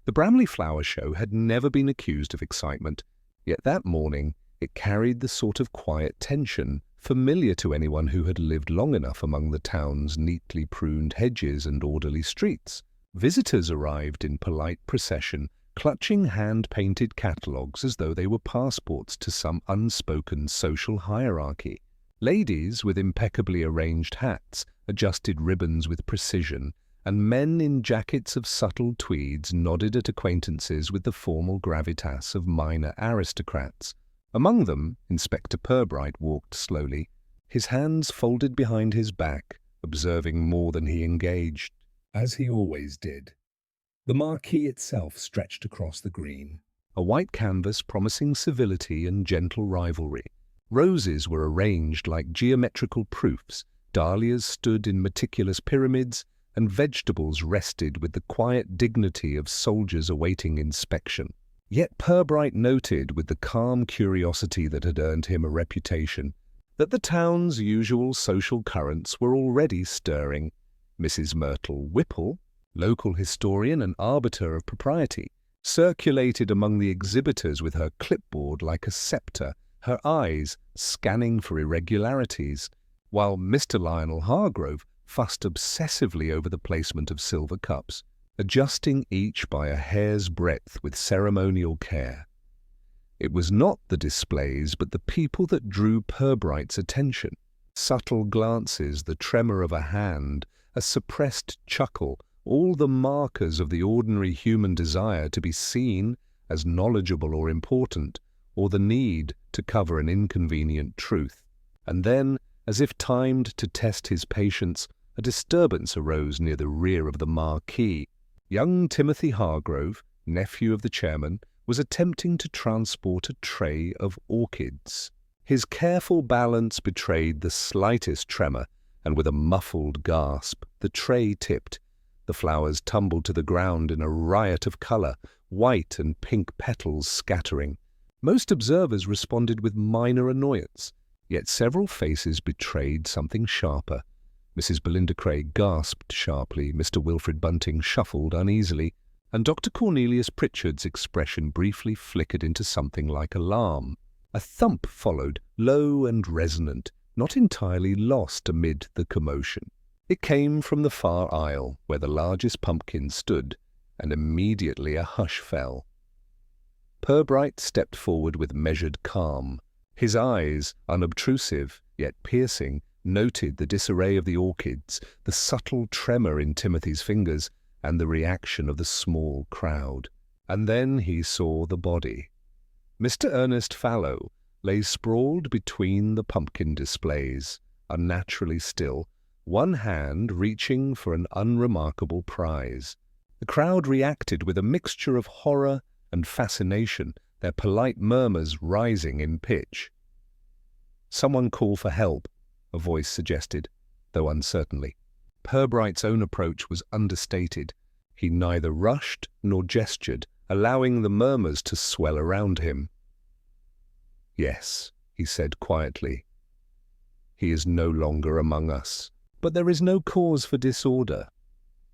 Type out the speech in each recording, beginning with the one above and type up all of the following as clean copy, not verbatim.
The Bramley Flower Show had never been accused of excitement, yet that morning it carried the sort of quiet tension familiar to anyone who had lived long enough among the town's neatly pruned hedges and orderly streets. Visitors arrived in polite procession, clutching hand-painted catalogues as though they were passports to some unspoken social hierarchy. Ladies with impeccably arranged hats adjusted ribbons with precision, and men in jackets of subtle tweeds nodded at acquaintances with the formal gravitas of minor aristocrats. Among them, Inspector Purbright walked slowly, his hands folded behind his back, observing more than he engaged, as he always did. The marquee itself stretched across the green, a white canvas promising civility and gentle rivalry. Roses were arranged like geometrical proofs, dahlias stood in meticulous pyramids, and vegetables rested with the quiet dignity of soldiers awaiting inspection. Yet Purbright noted with the calm curiosity that had earned him a reputation that the town's usual social currents were already stirring. Mrs. Myrtle Whipple, local historian and arbiter of propriety, circulated among the exhibitors with her clipboard like a scepter, her eyes scanning for irregularities, while Mr. Lionel Hargrove fussed obsessively over the placement of silver cups, adjusting each by a hair's breadth with ceremonial care. It was not the displays but the people that drew Purbright's attention. Subtle glances, the tremor of a hand, a suppressed chuckle, all the markers of the ordinary human desire to be seen as knowledgeable or important, or the need to cover an inconvenient truth. And then, as if timed to test his patience, a disturbance arose near the rear of the marquee. Young Timothy Hargrove, nephew of the chairman, was attempting to transport a tray of orchids. His careful balance betrayed the slightest tremor, and with a muffled gasp, the tray tipped. The flowers tumbled to the ground in a riot of color, white and pink petals scattering. Most observers responded with minor annoyance, yet several faces betrayed something sharper. Mrs. Belinda Craig gasped sharply, Mr. Wilfred Bunting shuffled uneasily, and Dr. Cornelius Pritchard's expression briefly flickered into something like alarm. A thump followed, low and resonant, not entirely lost amid the commotion. It came from the far aisle, where the largest pumpkin stood, and immediately a hush fell. Purbright stepped forward with measured calm. His eyes, unobtrusive, yet piercing, noted the disarray of the orchids, the subtle tremor in Timothy's fingers, and the reaction of the small crowd. And then he saw the body. Mr. Ernest Fallow lay sprawled between the pumpkin displays, unnaturally still, one hand reaching for an unremarkable prize. The crowd reacted with a mixture of horror and fascination, their polite murmurs rising in pitch. "Someone call for help," a voice suggested, though uncertainly. Purbright's own approach was understated. He neither rushed nor gestured, allowing the murmurs to swell around him. "Yes," he said quietly. "He is no longer among us, but there is no cause for disorder."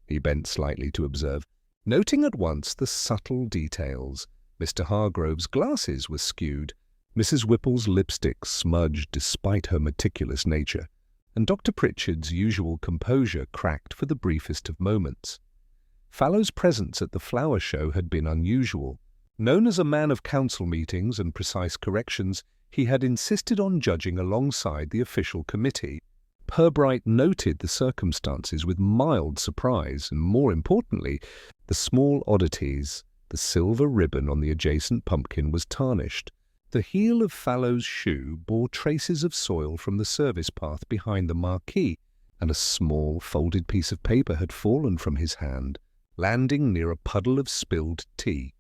He bent slightly to observe, noting at once the subtle details. Mr. Hargrove's glasses were skewed, Mrs. Whipple's lipstick smudged despite her meticulous nature, and Dr. Pritchard's usual composure cracked for the briefest of moments. Fallow's presence at the flower show had been unusual. Known as a man of council meetings and precise corrections, he had insisted on judging alongside the official committee. Purbright noted the circumstances with mild surprise, and more importantly, the small oddities. The silver ribbon on the adjacent pumpkin was tarnished. The heel of Fallow's shoe bore traces of soil from the service path behind the marquee, and a small folded piece of paper had fallen from his hand, landing near a puddle of spilled tea.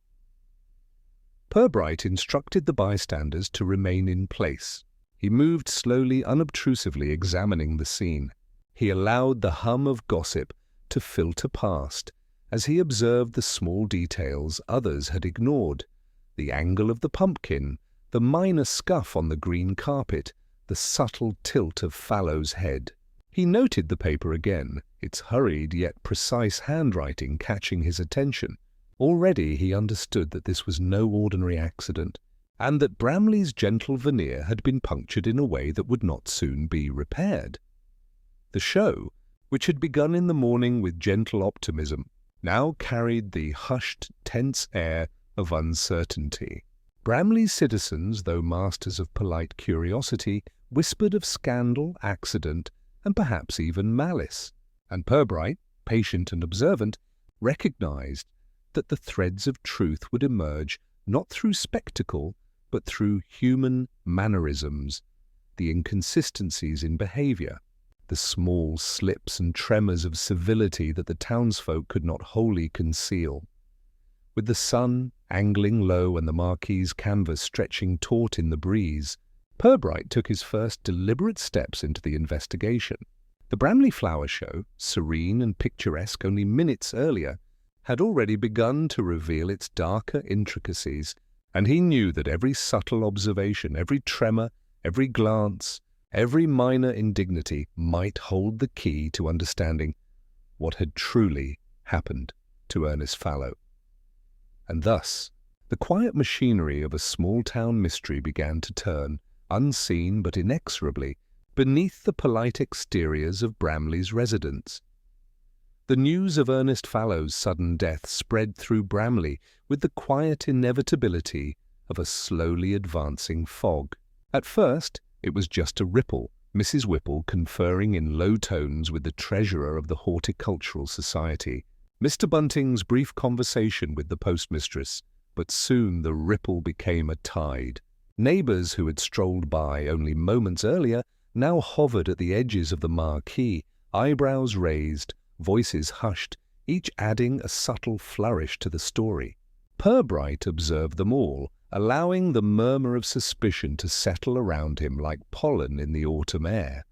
Purbright instructed the bystanders to remain in place. He moved slowly, unobtrusively examining the scene. He allowed the hum of gossip to filter past, as he observed the small details others had ignored: the angle of the pumpkin, the minor scuff on the green carpet, the subtle tilt of Fallow's head. He noted the paper again, its hurried yet precise handwriting catching his attention. Already he understood that this was no ordinary accident, and that Bramley's gentle veneer had been punctured in a way that would not soon be repaired. The show, which had begun in the morning with gentle optimism, now carried the hushed, tense air of uncertainty. Bramley's citizens, though masters of polite curiosity, whispered of scandal, accident, and perhaps even malice, and Purbright, patient and observant, recognized that the threads of truth would emerge not through spectacle, but through human mannerisms, the inconsistencies in behavior, the small slips and tremors of civility that the townsfolk could not wholly conceal. With the sun angling low and the marquee's canvas stretching taut in the breeze, Purbright took his first deliberate steps into the investigation. The Bramley Flower Show, serene and picturesque only minutes earlier, had already begun to reveal its darker intricacies, and he knew that every subtle observation, every tremor, every glance, every minor indignity might hold the key to understanding what had truly happened to Ernest Fallow. And thus, the quiet machinery of a small-town mystery began to turn, unseen but inexorably, beneath the polite exteriors of Bramley's residents. The news of Ernest Fallow's sudden death spread through Bramley with the quiet inevitability of a slowly advancing fog. At first, it was just a ripple, Mrs. Whipple conferring in low tones with the treasurer of the Horticultural Society, Mr. Bunting's brief conversation with the postmistress, but soon the ripple became a tide. Neighbours who had strolled by only moments earlier now hovered at the edges of the marquee, eyebrows raised, voices hushed, each adding a subtle flourish to the story. Purbright observed them all, allowing the murmur of suspicion to settle around him like pollen in the autumn air.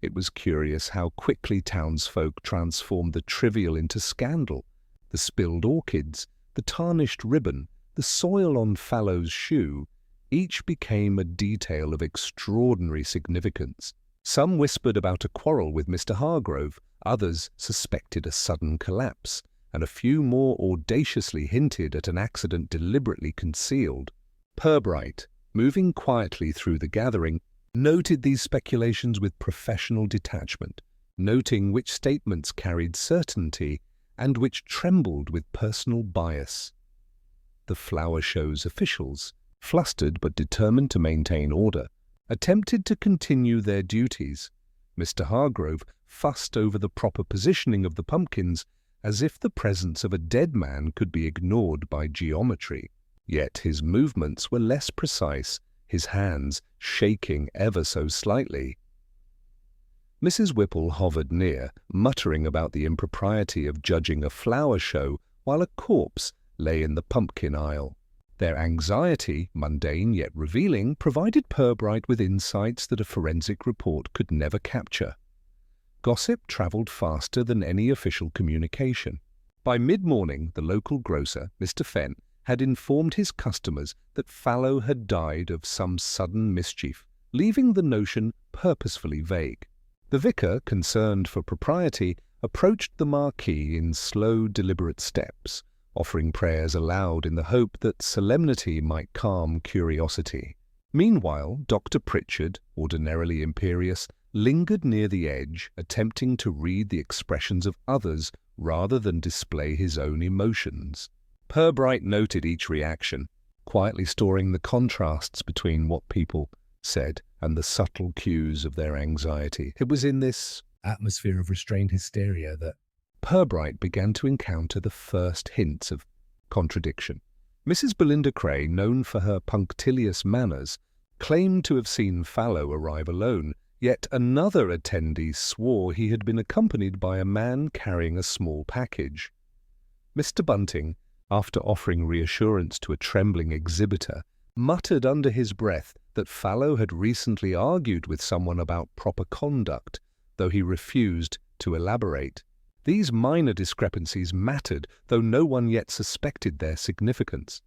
It was curious how quickly townsfolk transformed the trivial into scandal. The spilled orchids, the tarnished ribbon, the soil on Fallow's shoe, each became a detail of extraordinary significance. Some whispered about a quarrel with Mr. Hargrove, others suspected a sudden collapse, and a few more audaciously hinted at an accident deliberately concealed. Purbright, moving quietly through the gathering, noted these speculations with professional detachment, noting which statements carried certainty and which trembled with personal bias. The flower show's officials, flustered but determined to maintain order, attempted to continue their duties. Mr. Hargrove fussed over the proper positioning of the pumpkins, as if the presence of a dead man could be ignored by geometry. Yet his movements were less precise, his hands shaking ever so slightly. Mrs. Whipple hovered near, muttering about the impropriety of judging a flower show while a corpse lay in the pumpkin aisle. Their anxiety, mundane yet revealing, provided Purbright with insights that a forensic report could never capture. Gossip travelled faster than any official communication. By mid-morning, the local grocer, Mr. Fenn, had informed his customers that Fallow had died of some sudden mischief, leaving the notion purposefully vague. The vicar, concerned for propriety, approached the marquee in slow, deliberate steps, offering prayers aloud in the hope that solemnity might calm curiosity. Meanwhile, Dr. Pritchard, ordinarily imperious, lingered near the edge, attempting to read the expressions of others rather than display his own emotions. Purbright noted each reaction, quietly storing the contrasts between what people said and the subtle cues of their anxiety. It was in this atmosphere of restrained hysteria that Purbright began to encounter the first hints of contradiction. Mrs. Belinda Cray, known for her punctilious manners, claimed to have seen Fallow arrive alone, yet another attendee swore he had been accompanied by a man carrying a small package. Mr. Bunting, after offering reassurance to a trembling exhibitor, muttered under his breath that Fallow had recently argued with someone about proper conduct, though he refused to elaborate. These minor discrepancies mattered, though no one yet suspected their significance.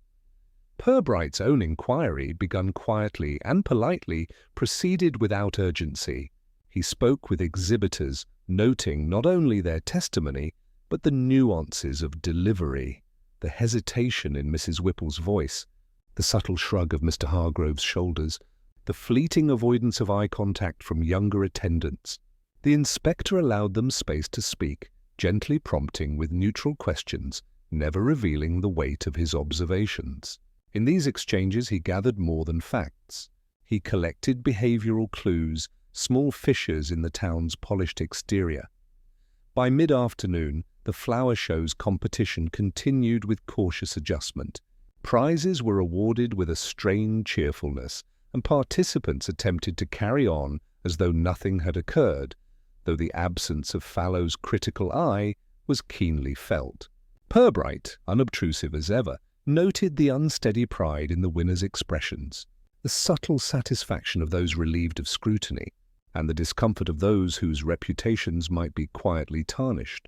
Purbright's own inquiry, begun quietly and politely, proceeded without urgency. He spoke with exhibitors, noting not only their testimony, but the nuances of delivery. the hesitation in Mrs. Whipple's voice, the subtle shrug of Mr. Hargrove's shoulders, the fleeting avoidance of eye contact from younger attendants. The inspector allowed them space to speak, gently prompting with neutral questions, never revealing the weight of his observations. In these exchanges he gathered more than facts. He collected behavioral clues, small fissures in the town's polished exterior. By mid-afternoon, the flower show's competition continued with cautious adjustment. Prizes were awarded with a strained cheerfulness, and participants attempted to carry on as though nothing had occurred, though the absence of Fallow's critical eye was keenly felt. Purbright, unobtrusive as ever, noted the unsteady pride in the winners' expressions, the subtle satisfaction of those relieved of scrutiny, and the discomfort of those whose reputations might be quietly tarnished.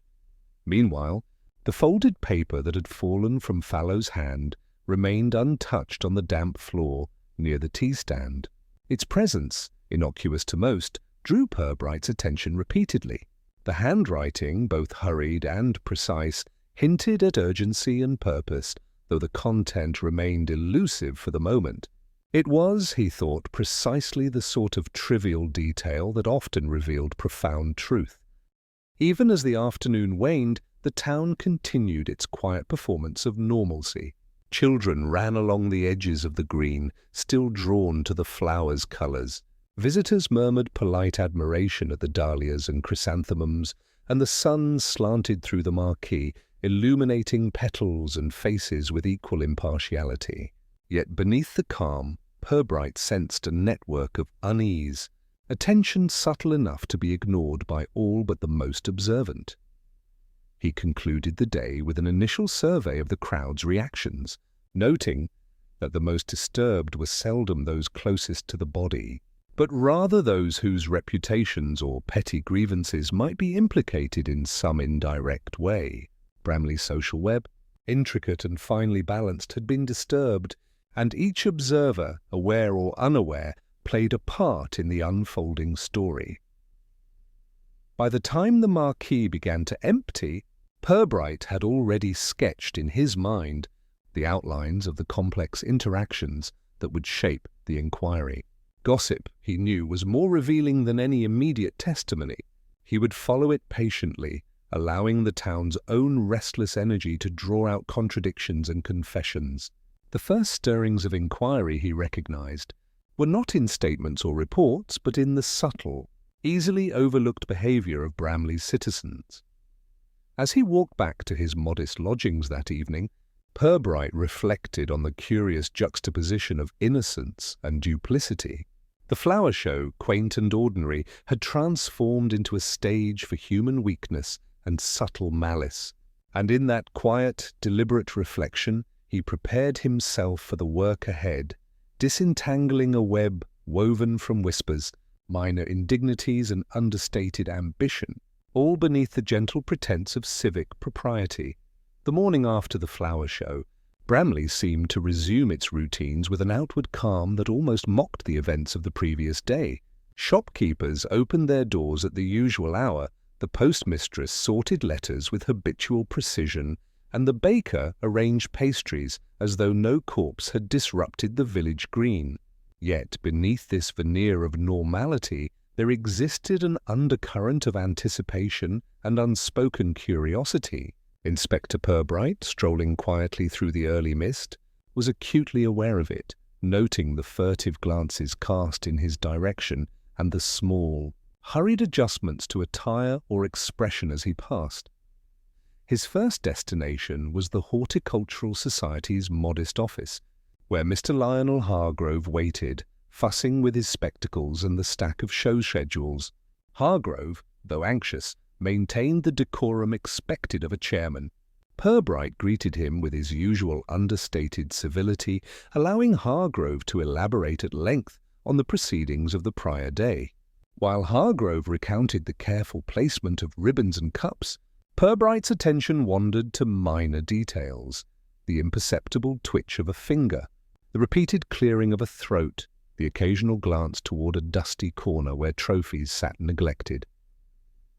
Meanwhile, the folded paper that had fallen from Fallow's hand remained untouched on the damp floor near the tea-stand. Its presence, innocuous to most, drew Purbright's attention repeatedly. The handwriting, both hurried and precise, hinted at urgency and purpose, though the content remained elusive for the moment. It was, he thought, precisely the sort of trivial detail that often revealed profound truth. Even as the afternoon waned, the town continued its quiet performance of normalcy. Children ran along the edges of the green, still drawn to the flowers' colours. Visitors murmured polite admiration at the dahlias and chrysanthemums, and the sun slanted through the marquee, illuminating petals and faces with equal impartiality. Yet beneath the calm, Purbright sensed a network of unease, a tension subtle enough to be ignored by all but the most observant. He concluded the day with an initial survey of the crowd's reactions, noting that the most disturbed were seldom those closest to the body, but rather those whose reputations or petty grievances might be implicated in some indirect way. Bramley's social web, intricate and finely balanced, had been disturbed, and each observer, aware or unaware, played a part in the unfolding story. By the time the marquee began to empty, Purbright had already sketched in his mind the outlines of the complex interactions that would shape the inquiry. Gossip, he knew, was more revealing than any immediate testimony. He would follow it patiently, allowing the town's own restless energy to draw out contradictions and confessions. The first stirrings of inquiry, he recognized, were not in statements or reports, but in the subtle, easily overlooked behavior of Bramley's citizens. As he walked back to his modest lodgings that evening, Purbright reflected on the curious juxtaposition of innocence and duplicity. The flower show, quaint and ordinary, had transformed into a stage for human weakness and subtle malice, and in that quiet, deliberate reflection, he prepared himself for the work ahead, disentangling a web woven from whispers, minor indignities and understated ambition, all beneath the gentle pretense of civic propriety. The morning after the flower show, Bramley seemed to resume its routines with an outward calm that almost mocked the events of the previous day. Shopkeepers opened their doors at the usual hour, the postmistress sorted letters with habitual precision, and the baker arranged pastries as though no corpse had disrupted the village green. Yet beneath this veneer of normality there existed an undercurrent of anticipation and unspoken curiosity. Inspector Purbright, strolling quietly through the early mist, was acutely aware of it, noting the furtive glances cast in his direction and the small, hurried adjustments to attire or expression as he passed. His first destination was the Horticultural Society's modest office, where Mr. Lionel Hargrove waited, fussing with his spectacles and the stack of show schedules. Hargrove, though anxious, maintained the decorum expected of a chairman. Purbright greeted him with his usual understated civility, allowing Hargrove to elaborate at length on the proceedings of the prior day. While Hargrove recounted the careful placement of ribbons and cups, Purbright's attention wandered to minor details: the imperceptible twitch of a finger, the repeated clearing of a throat, the occasional glance toward a dusty corner where trophies sat neglected.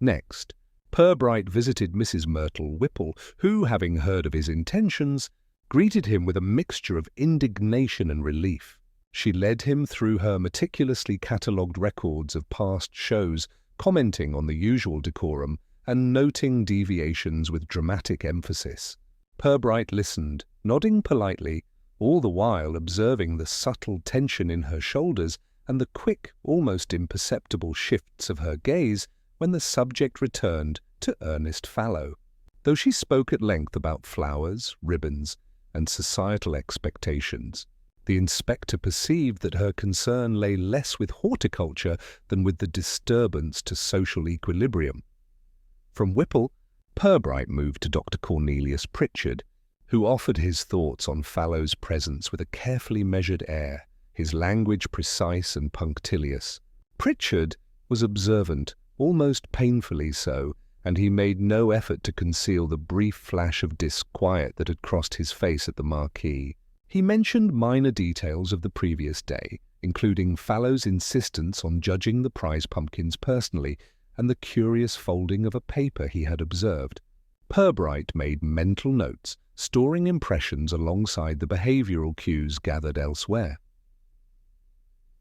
Next, Purbright visited Mrs. Myrtle Whipple, who, having heard of his intentions, greeted him with a mixture of indignation and relief. She led him through her meticulously catalogued records of past shows, commenting on the usual decorum and noting deviations with dramatic emphasis. Purbright listened, nodding politely, all the while observing the subtle tension in her shoulders and the quick, almost imperceptible shifts of her gaze when the subject returned to Ernest Fallow. Though she spoke at length about flowers, ribbons, and societal expectations, the inspector perceived that her concern lay less with horticulture than with the disturbance to social equilibrium. From Whipple, Purbright moved to Dr. Cornelius Pritchard, who offered his thoughts on Fallow's presence with a carefully measured air, his language precise and punctilious. Pritchard was observant, almost painfully so, and he made no effort to conceal the brief flash of disquiet that had crossed his face at the marquee. He mentioned minor details of the previous day, including Fallow's insistence on judging the prize pumpkins personally and the curious folding of a paper he had observed. Purbright made mental notes, storing impressions alongside the behavioral cues gathered elsewhere.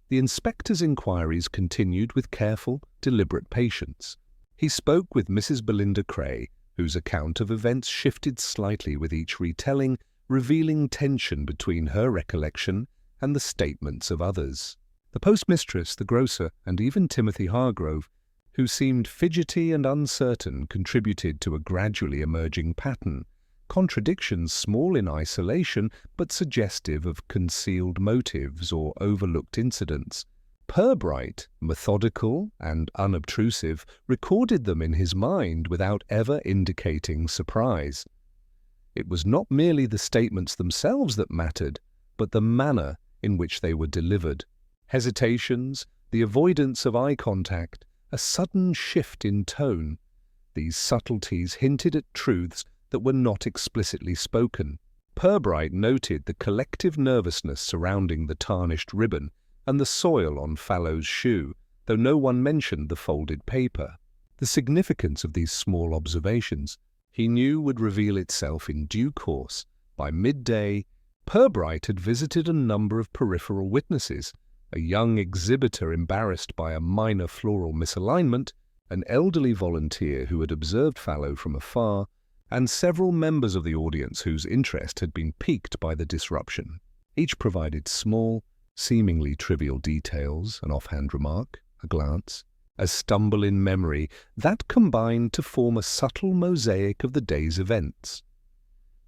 The inspector's inquiries continued with careful, deliberate patience. He spoke with Mrs. Belinda Cray, whose account of events shifted slightly with each retelling, revealing tension between her recollection and the statements of others. The postmistress, the grocer, and even Timothy Hargrove, who seemed fidgety and uncertain, contributed to a gradually emerging pattern, contradictions small in isolation but suggestive of concealed motives or overlooked incidents. Purbright, methodical and unobtrusive, recorded them in his mind without ever indicating surprise. It was not merely the statements themselves that mattered, but the manner in which they were delivered. Hesitations, the avoidance of eye contact, a sudden shift in tone. These subtleties hinted at truths that were not explicitly spoken. Purbright noted the collective nervousness surrounding the tarnished ribbon and the soil on Fallow's shoe, though no one mentioned the folded paper. The significance of these small observations, he knew, would reveal itself in due course. By midday, Purbright had visited a number of peripheral witnesses, a young exhibitor embarrassed by a minor floral misalignment, an elderly volunteer who had observed Fallow from afar, and several members of the audience whose interest had been piqued by the disruption. Each provided small, seemingly trivial details, an offhand remark, a glance, a stumble in memory that combined to form a subtle mosaic of the day's events.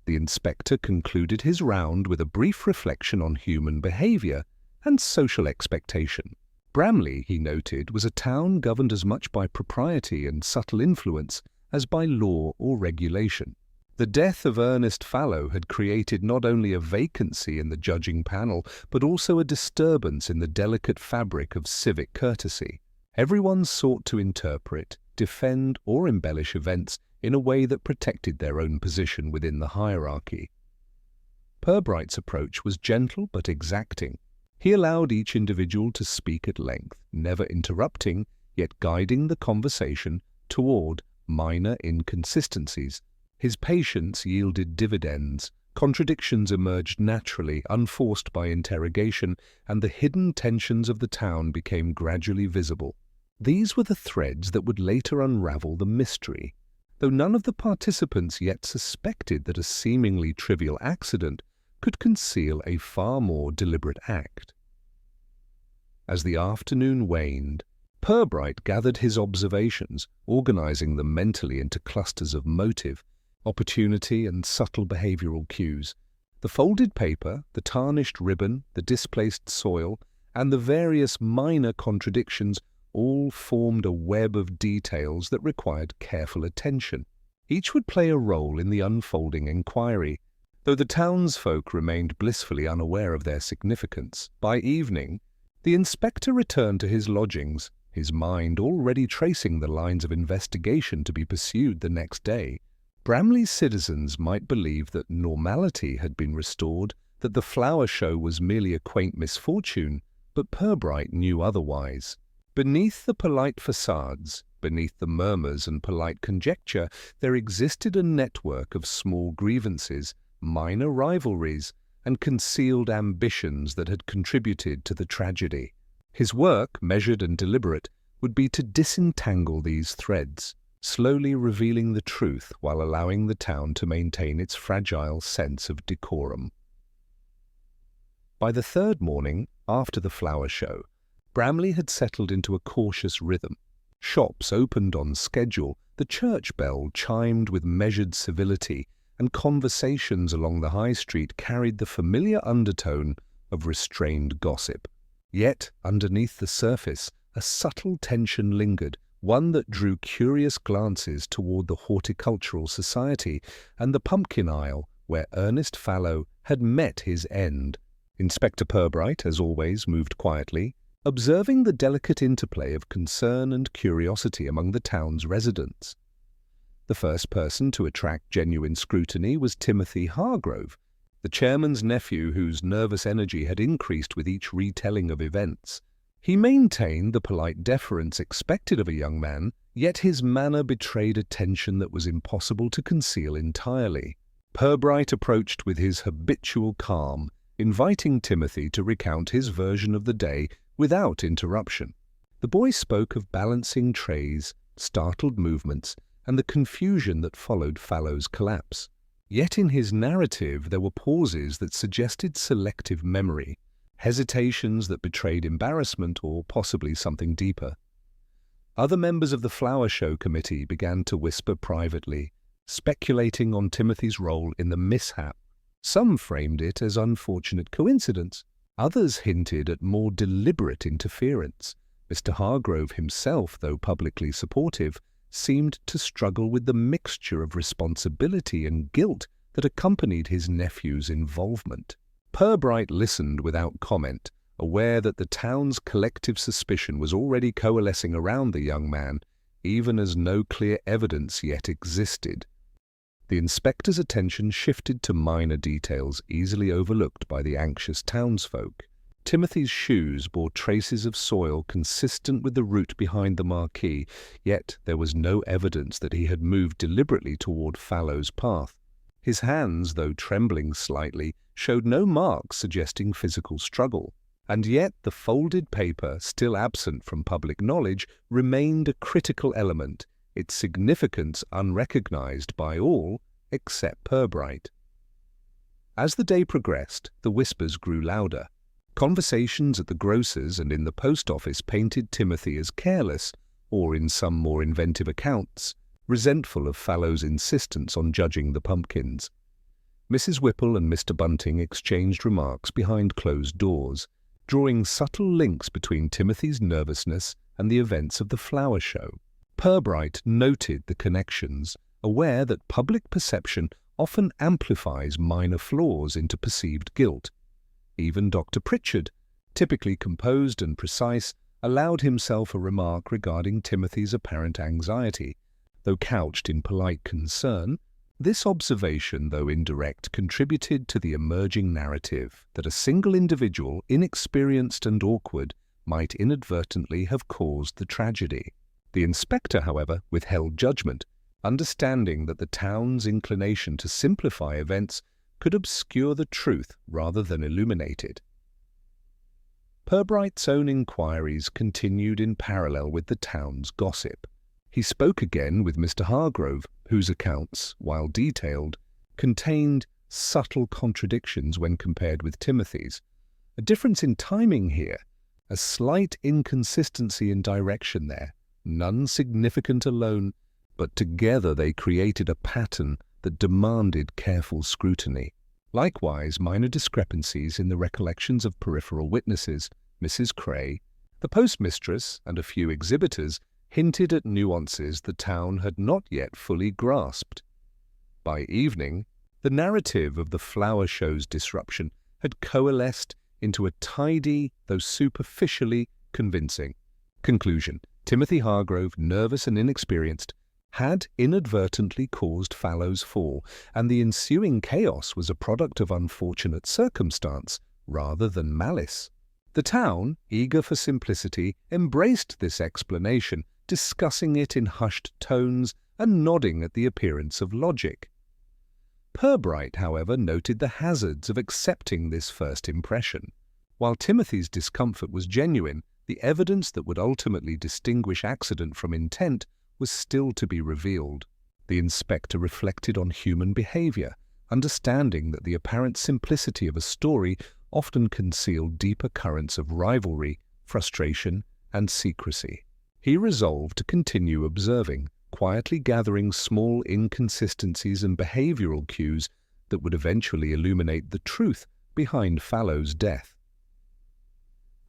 The inspector concluded his round with a brief reflection on human behavior and social expectation. Bramley, he noted, was a town governed as much by propriety and subtle influence as by law or regulation. The death of Ernest Fallow had created not only a vacancy in the judging panel, but also a disturbance in the delicate fabric of civic courtesy. Everyone sought to interpret, defend, or embellish events in a way that protected their own position within the hierarchy. Purbright's approach was gentle but exacting. He allowed each individual to speak at length, never interrupting, yet guiding the conversation toward minor inconsistencies. His patience yielded dividends. Contradictions emerged naturally, unforced by interrogation, and the hidden tensions of the town became gradually visible. These were the threads that would later unravel the mystery, though none of the participants yet suspected that a seemingly trivial accident could conceal a far more deliberate act. As the afternoon waned, Purbright gathered his observations, organizing them mentally into clusters of motive, opportunity, and subtle behavioral cues. The folded paper, the tarnished ribbon, the displaced soil, and the various minor contradictions all formed a web of details that required careful attention. Each would play a role in the unfolding inquiry, though the townsfolk remained blissfully unaware of their significance. By evening, the inspector returned to his lodgings, his mind already tracing the lines of investigation to be pursued the next day. Bramley's citizens might believe that normality had been restored, that the flower show was merely a quaint misfortune, but Purbright knew otherwise. Beneath the polite facades, Beneath the murmurs and polite conjecture, there existed a network of small grievances, minor rivalries, and concealed ambitions that had contributed to the tragedy. His work, measured and deliberate, would be to disentangle these threads, slowly revealing the truth while allowing the town to maintain its fragile sense of decorum. By the third morning, after the flower show, Bramley had settled into a cautious rhythm. Shops opened on schedule, the church bell chimed with measured civility, and conversations along the high street carried the familiar undertone of restrained gossip. Yet, underneath the surface, a subtle tension lingered, one that drew curious glances toward the horticultural society and the pumpkin aisle where Ernest Fallow had met his end. Inspector Purbright, as always, moved quietly, observing the delicate interplay of concern and curiosity among the town's residents. The first person to attract genuine scrutiny was Timothy Hargrove, the chairman's nephew whose nervous energy had increased with each retelling of events. He maintained the polite deference expected of a young man, yet his manner betrayed a tension that was impossible to conceal entirely. Purbright approached with his habitual calm, inviting Timothy to recount his version of the day without interruption. The boy spoke of balancing trays, startled movements, and the confusion that followed Fallow's collapse. Yet in his narrative there were pauses that suggested selective memory, hesitations that betrayed embarrassment or possibly something deeper. Other members of the flower show committee began to whisper privately, speculating on Timothy's role in the mishap. Some framed it as unfortunate coincidence. Others hinted at more deliberate interference. Mr. Hargrove himself, though publicly supportive, seemed to struggle with the mixture of responsibility and guilt that accompanied his nephew's involvement. Purbright listened without comment, aware that the town's collective suspicion was already coalescing around the young man, even as no clear evidence yet existed. The inspector's attention shifted to minor details easily overlooked by the anxious townsfolk. Timothy's shoes bore traces of soil consistent with the route behind the marquee, yet there was no evidence that he had moved deliberately toward Fallow's path. His hands, though trembling slightly, showed no marks suggesting physical struggle. And yet the folded paper, still absent from public knowledge, remained a critical element, its significance unrecognized by all except Purbright. As the day progressed, the whispers grew louder. Conversations at the grocer's and in the post office painted Timothy as careless, or in some more inventive accounts, resentful of Fallow's insistence on judging the pumpkins. Mrs. Whipple and Mr. Bunting exchanged remarks behind closed doors, drawing subtle links between Timothy's nervousness and the events of the flower show. Purbright noted the connections, aware that public perception often amplifies minor flaws into perceived guilt. Even Dr. Pritchard, typically composed and precise, allowed himself a remark regarding Timothy's apparent anxiety. Though couched in polite concern, this observation, though indirect, contributed to the emerging narrative that a single individual, inexperienced and awkward, might inadvertently have caused the tragedy. The inspector, however, withheld judgment, understanding that the town's inclination to simplify events could obscure the truth rather than illuminate it. Purbright's own inquiries continued in parallel with the town's gossip. He spoke again with Mr. Hargrove, whose accounts, while detailed, contained subtle contradictions when compared with Timothy's. A difference in timing here, a slight inconsistency in direction there, none significant alone, but together they created a pattern that demanded careful scrutiny. Likewise, minor discrepancies in the recollections of peripheral witnesses, Mrs. Cray, the postmistress, and a few exhibitors, hinted at nuances the town had not yet fully grasped. By evening, the narrative of the flower show's disruption had coalesced into a tidy, though superficially convincing conclusion. Timothy Hargrove, nervous and inexperienced, had inadvertently caused Fallow's fall, and the ensuing chaos was a product of unfortunate circumstance rather than malice. The town, eager for simplicity, embraced this explanation, discussing it in hushed tones and nodding at the appearance of logic. Purbright, however, noted the hazards of accepting this first impression. While Timothy's discomfort was genuine, the evidence that would ultimately distinguish accident from intent was still to be revealed. The inspector reflected on human behavior, understanding that the apparent simplicity of a story often concealed deeper currents of rivalry, frustration, and secrecy. He resolved to continue observing, quietly gathering small inconsistencies and behavioral cues that would eventually illuminate the truth behind Fallow's death.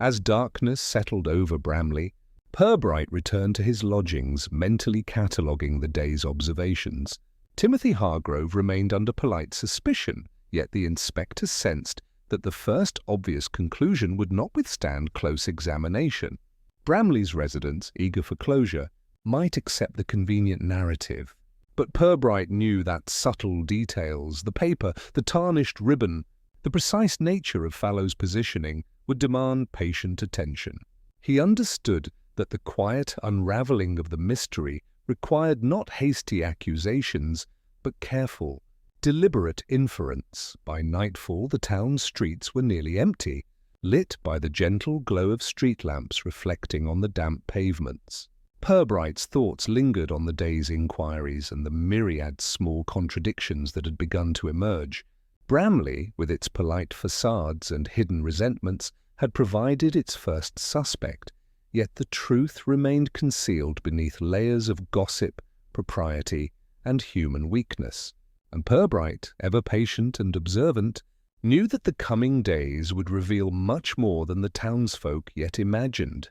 As darkness settled over Bramley, Purbright returned to his lodgings, mentally cataloguing the day's observations. Timothy Hargrove remained under polite suspicion, yet the inspector sensed that the first obvious conclusion would not withstand close examination. Bramley's residents, eager for closure, might accept the convenient narrative, but Purbright knew that subtle details, the paper, the tarnished ribbon, the precise nature of Fallow's positioning would demand patient attention. He understood that the quiet unraveling of the mystery required not hasty accusations, but careful, deliberate inference. By nightfall, the town's streets were nearly empty, lit by the gentle glow of street lamps reflecting on the damp pavements. Purbright's thoughts lingered on the day's inquiries and the myriad small contradictions that had begun to emerge. Bramley, with its polite facades and hidden resentments, had provided its first suspect, yet the truth remained concealed beneath layers of gossip, propriety, and human weakness. And Purbright, ever patient and observant, knew that the coming days would reveal much more than the townsfolk yet imagined.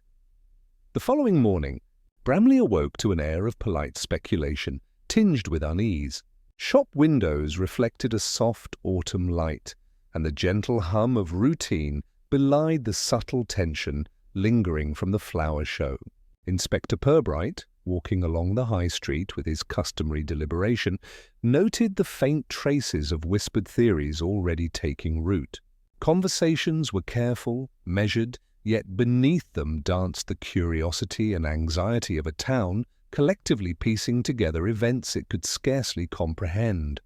The following morning, Bramley awoke to an air of polite speculation, tinged with unease. Shop windows reflected a soft autumn light, and the gentle hum of routine belied the subtle tension lingering from the flower show. Inspector Purbright, walking along the high street with his customary deliberation, noted the faint traces of whispered theories already taking root. Conversations were careful, measured, yet beneath them danced the curiosity and anxiety of a town collectively piecing together events it could scarcely comprehend.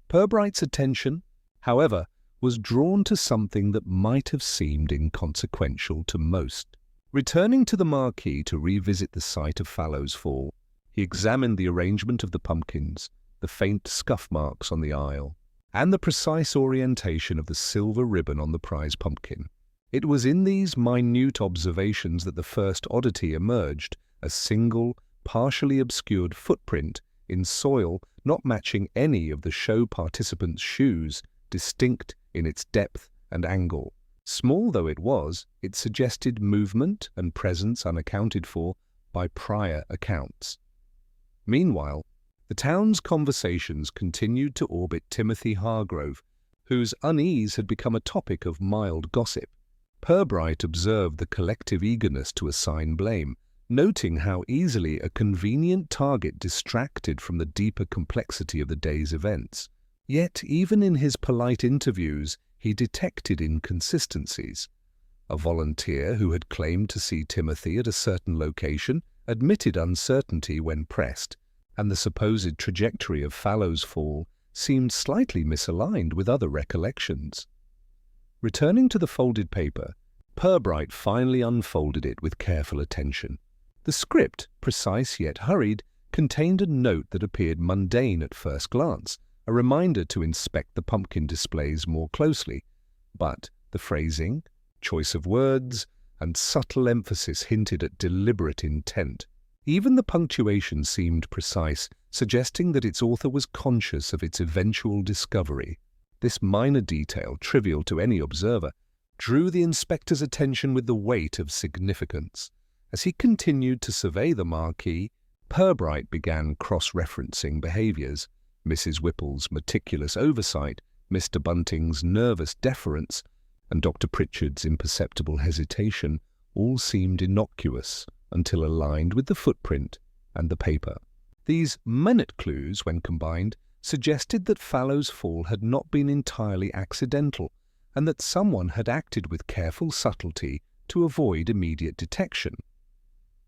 Purbright's attention, however, was drawn to something that might have seemed inconsequential to most. Returning to the marquee to revisit the site of Fallow's fall, he examined the arrangement of the pumpkins, the faint scuff marks on the aisle, and the precise orientation of the silver ribbon on the prize pumpkin. It was in these minute observations that the first oddity emerged, a single, partially obscured footprint in soil not matching any of the show participants' shoes, distinct in its depth and angle. Small though it was, it suggested movement and presence unaccounted for by prior accounts. Meanwhile, the town's conversations continued to orbit Timothy Hargrove, whose unease had become a topic of mild gossip. Purbright observed the collective eagerness to assign blame, noting how easily a convenient target distracted from the deeper complexity of the day's events. Yet, even in his polite interviews, he detected inconsistencies. A volunteer who had claimed to see Timothy at a certain location admitted uncertainty when pressed, and the supposed trajectory of Fallow's fall seemed slightly misaligned with other recollections. Returning to the folded paper, Purbright finally unfolded it with careful attention. The script, precise yet hurried, contained a note that appeared mundane at first glance, a reminder to inspect the pumpkin displays more closely. But the phrasing, choice of words, and subtle emphasis hinted at deliberate intent. Even the punctuation seemed precise, suggesting that its author was conscious of its eventual discovery. This minor detail, trivial to any observer, drew the inspector's attention with the weight of significance. As he continued to survey the marquee, Purbright began cross-referencing behaviors. Mrs. Whipple's meticulous oversight, Mr. Bunting's nervous deference, and Dr. Pritchard's imperceptible hesitation all seemed innocuous until aligned with the footprint and the paper. These minute clues, when combined, suggested that Fallow's fall had not been entirely accidental, and that someone had acted with careful subtlety to avoid immediate detection.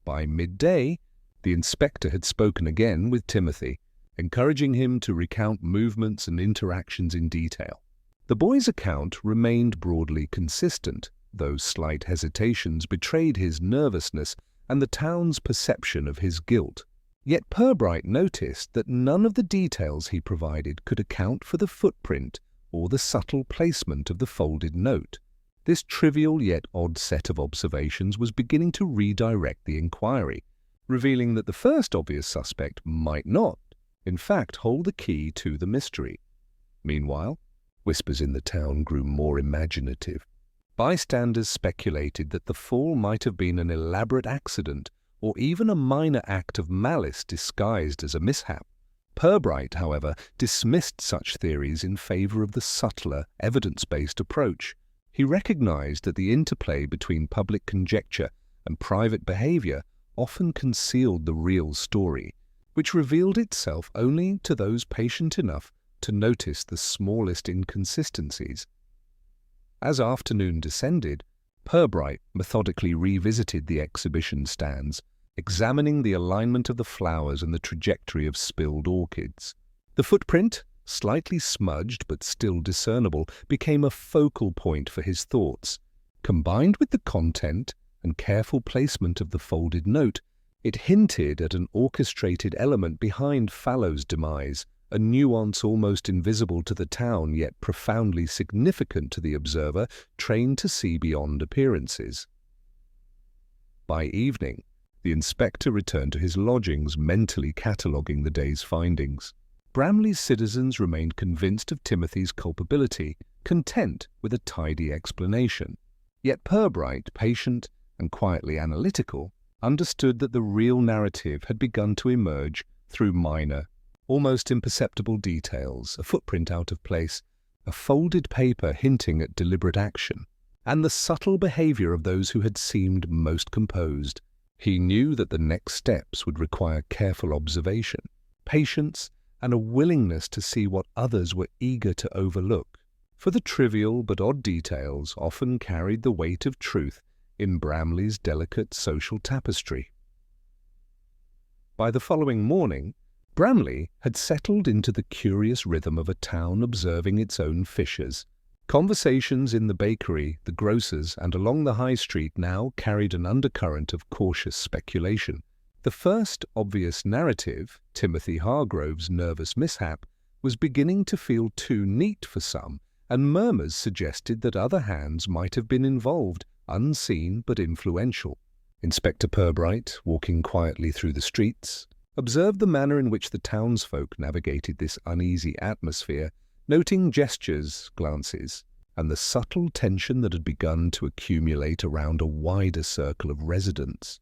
By midday, the inspector had spoken again with Timothy, encouraging him to recount movements and interactions in detail. The boy's account remained broadly consistent, though slight hesitations betrayed his nervousness and the town's perception of his guilt. Yet Purbright noticed that none of the details he provided could account for the footprint or the subtle placement of the folded note. This trivial yet odd set of observations was beginning to redirect the inquiry, revealing that the first obvious suspect might not, in fact, hold the key to the mystery. Meanwhile, whispers in the town grew more imaginative. Bystanders speculated that the fall might have been an elaborate accident or even a minor act of malice disguised as a mishap. Purbright, however, dismissed such theories in favor of the subtler, evidence-based approach. He recognized that the interplay between public conjecture and private behavior often concealed the real story, which revealed itself only to those patient enough to notice the smallest inconsistencies. As afternoon descended, Purbright methodically revisited the exhibition stands, examining the alignment of the flowers and the trajectory of spilled orchids. The footprint, slightly smudged but still discernible, became a focal point for his thoughts. Combined with the content and careful placement of the folded note, it hinted at an orchestrated element behind Fallow's demise, a nuance almost invisible to the town yet profoundly significant to the observer trained to see beyond appearances. By evening, the inspector returned to his lodgings, mentally cataloguing the day's findings. Bramley's citizens remained convinced of Timothy's culpability, content with a tidy explanation. Yet Purbright, patient and quietly analytical, understood that the real narrative had begun to emerge through minor, almost imperceptible details: a footprint out of place, a folded paper hinting at deliberate action, and the subtle behavior of those who had seemed most composed. He knew that the next steps would require careful observation, patience, and a willingness to see what others were eager to overlook, for the trivial but odd details often carried the weight of truth in Bramley's delicate social tapestry. By the following morning, Bramley had settled into the curious rhythm of a town observing its own fissures. Conversations in the bakery, the grocer's, and along the high street now carried an undercurrent of cautious speculation. The first obvious narrative, Timothy Hargrove's nervous mishap, was beginning to feel too neat for some, and murmurs suggested that other hands might have been involved, unseen but influential. Inspector Purbright, walking quietly through the streets, observed the manner in which the townsfolk navigated this uneasy atmosphere, noting gestures, glances, and the subtle tension that had begun to accumulate around a wider circle of residents.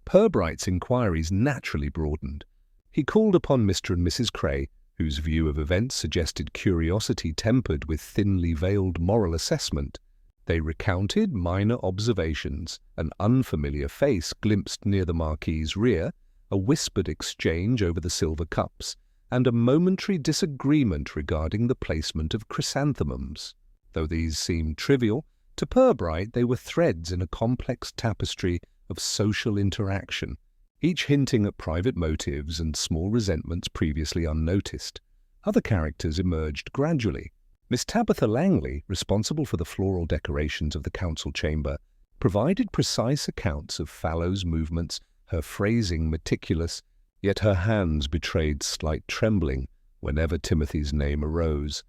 Purbright's inquiries naturally broadened. He called upon Mr. and Mrs. Cray, whose view of events suggested curiosity tempered with thinly veiled moral assessment. They recounted minor observations: an unfamiliar face glimpsed near the marquis's rear, a whispered exchange over the silver cups, and a momentary disagreement regarding the placement of chrysanthemums. Though these seemed trivial, to Purbright they were threads in a complex tapestry of social interaction, each hinting at private motives and small resentments previously unnoticed. Other characters emerged gradually. Miss Tabitha Langley, responsible for the floral decorations of the council chamber, provided precise accounts of Fallow's movements, her phrasing meticulous, yet her hands betrayed slight trembling whenever Timothy's name arose.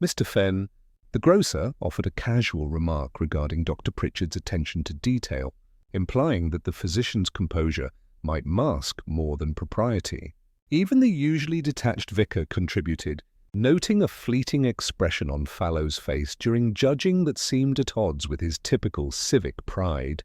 Mr. Fenn, the grocer, offered a casual remark regarding Dr. Pritchard's attention to detail, implying that the physician's composure might mask more than propriety. Even the usually detached vicar contributed, noting a fleeting expression on Fallow's face during judging that seemed at odds with his typical civic pride.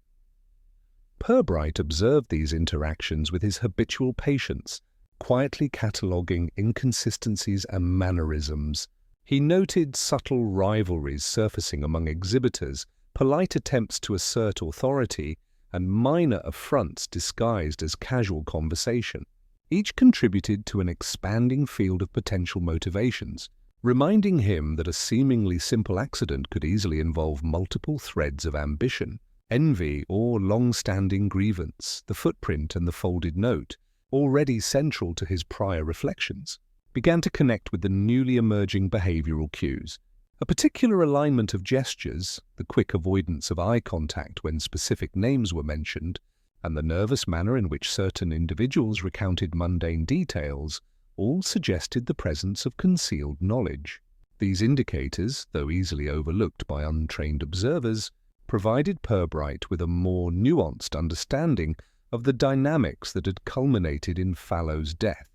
Purbright observed these interactions with his habitual patience, quietly cataloguing inconsistencies and mannerisms. He noted subtle rivalries surfacing among exhibitors, polite attempts to assert authority, and minor affronts disguised as casual conversation. Each contributed to an expanding field of potential motivations, reminding him that a seemingly simple accident could easily involve multiple threads of ambition. Envy or long-standing grievance, the footprint and the folded note, already central to his prior reflections, began to connect with the newly emerging behavioral cues. A particular alignment of gestures, the quick avoidance of eye contact when specific names were mentioned, and the nervous manner in which certain individuals recounted mundane details, all suggested the presence of concealed knowledge. These indicators, though easily overlooked by untrained observers, provided Purbright with a more nuanced understanding of the dynamics that had culminated in Fallow's death.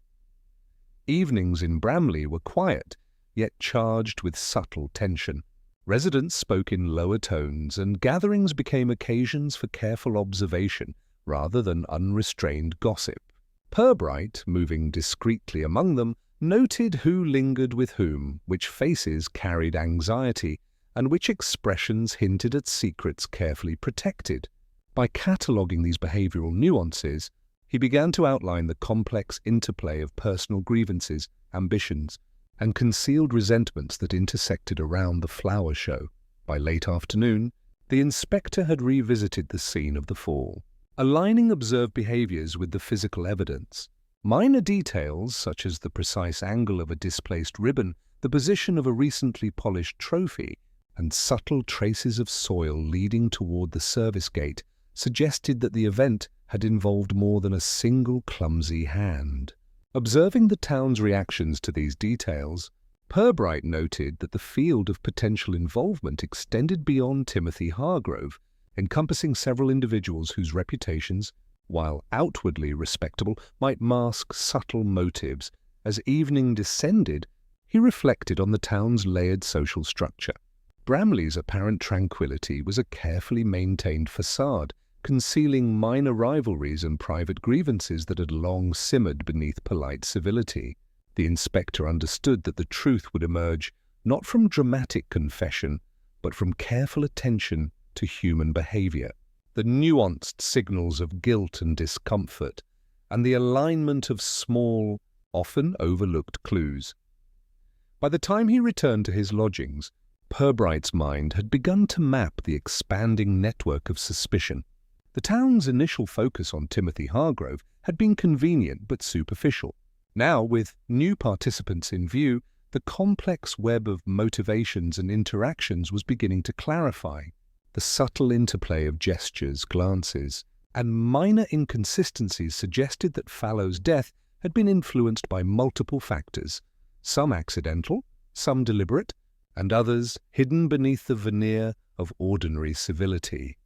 Evenings in Bramley were quiet, yet charged with subtle tension. Residents spoke in lower tones, and gatherings became occasions for careful observation rather than unrestrained gossip. Purbright, moving discreetly among them, noted who lingered with whom, which faces carried anxiety, and which expressions hinted at secrets carefully protected. By cataloguing these behavioral nuances, he began to outline the complex interplay of personal grievances, ambitions, and concealed resentments that intersected around the flower show. By late afternoon, the inspector had revisited the scene of the fall, aligning observed behaviors with the physical evidence. Minor details, such as the precise angle of a displaced ribbon, the position of a recently polished trophy, and subtle traces of soil leading toward the service gate, suggested that the event had involved more than a single clumsy hand. Observing the town's reactions to these details, Purbright noted that the field of potential involvement extended beyond Timothy Hargrove, encompassing several individuals whose reputations, while outwardly respectable, might mask subtle motives. As evening descended, he reflected on the town's layered social structure. Bramley's apparent tranquility was a carefully maintained facade, concealing minor rivalries and private grievances that had long simmered beneath polite civility. The inspector understood that the truth would emerge not from dramatic confession, but from careful attention to human behavior, the nuanced signals of guilt and discomfort, and the alignment of small, often overlooked clues. By the time he returned to his lodgings, Purbright's mind had begun to map the expanding network of suspicion. The town's initial focus on Timothy Hargrove had been convenient but superficial. Now, with new participants in view, the complex web of motivations and interactions was beginning to clarify. The subtle interplay of gestures, glances, and minor inconsistencies suggested that Fallow's death had been influenced by multiple factors, some accidental, some deliberate, and others hidden beneath the veneer of ordinary civility.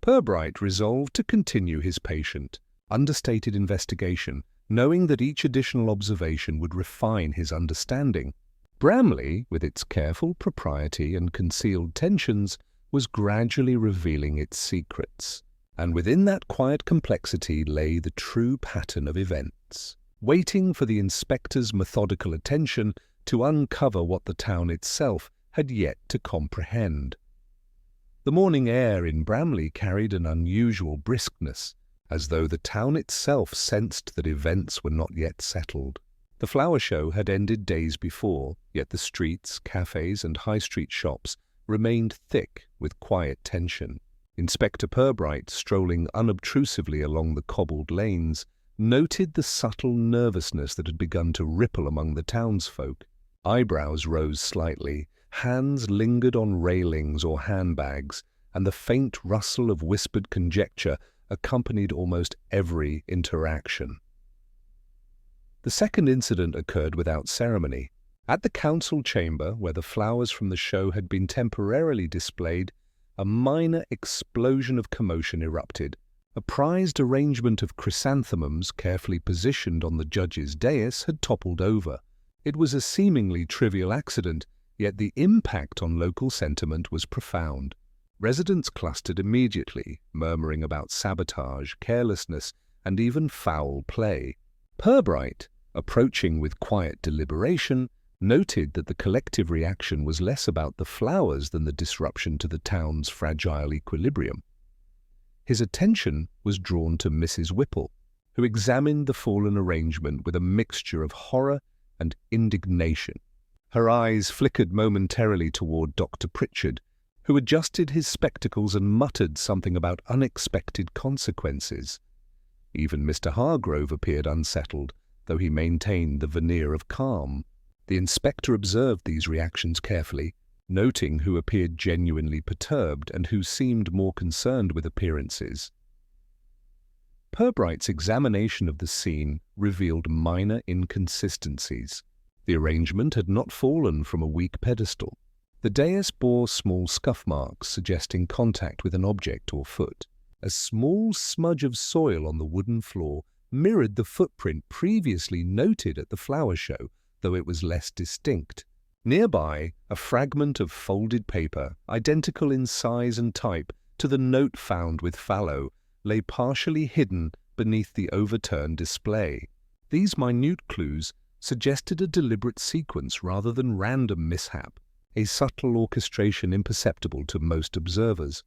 Purbright resolved to continue his patient, understated investigation, knowing that each additional observation would refine his understanding. Bramley, with its careful propriety and concealed tensions, was gradually revealing its secrets, and within that quiet complexity lay the true pattern of events, waiting for the inspector's methodical attention to uncover what the town itself had yet to comprehend. The morning air in Bramley carried an unusual briskness, as though the town itself sensed that events were not yet settled. The flower show had ended days before, yet the streets, cafes, and high street shops remained thick with quiet tension. Inspector Purbright, strolling unobtrusively along the cobbled lanes, noted the subtle nervousness that had begun to ripple among the townsfolk. Eyebrows rose slightly, hands lingered on railings or handbags, and the faint rustle of whispered conjecture accompanied almost every interaction. The second incident occurred without ceremony. At the council chamber, where the flowers from the show had been temporarily displayed, a minor explosion of commotion erupted. A prized arrangement of chrysanthemums carefully positioned on the judge's dais had toppled over. It was a seemingly trivial accident, yet the impact on local sentiment was profound. Residents clustered immediately, murmuring about sabotage, carelessness, and even foul play. Purbright, approaching with quiet deliberation, noted that the collective reaction was less about the flowers than the disruption to the town's fragile equilibrium. His attention was drawn to Mrs. Whipple, who examined the fallen arrangement with a mixture of horror and indignation. Her eyes flickered momentarily toward Dr. Pritchard, who adjusted his spectacles and muttered something about unexpected consequences. Even Mr. Hargrove appeared unsettled, though he maintained the veneer of calm. The inspector observed these reactions carefully, noting who appeared genuinely perturbed and who seemed more concerned with appearances. Purbright's examination of the scene revealed minor inconsistencies. The arrangement had not fallen from a weak pedestal. The dais bore small scuff marks suggesting contact with an object or foot. A small smudge of soil on the wooden floor mirrored the footprint previously noted at the flower show, though it was less distinct. Nearby, a fragment of folded paper, identical in size and type to the note found with Fallow, lay partially hidden beneath the overturned display. These minute clues suggested a deliberate sequence rather than random mishap, a subtle orchestration imperceptible to most observers.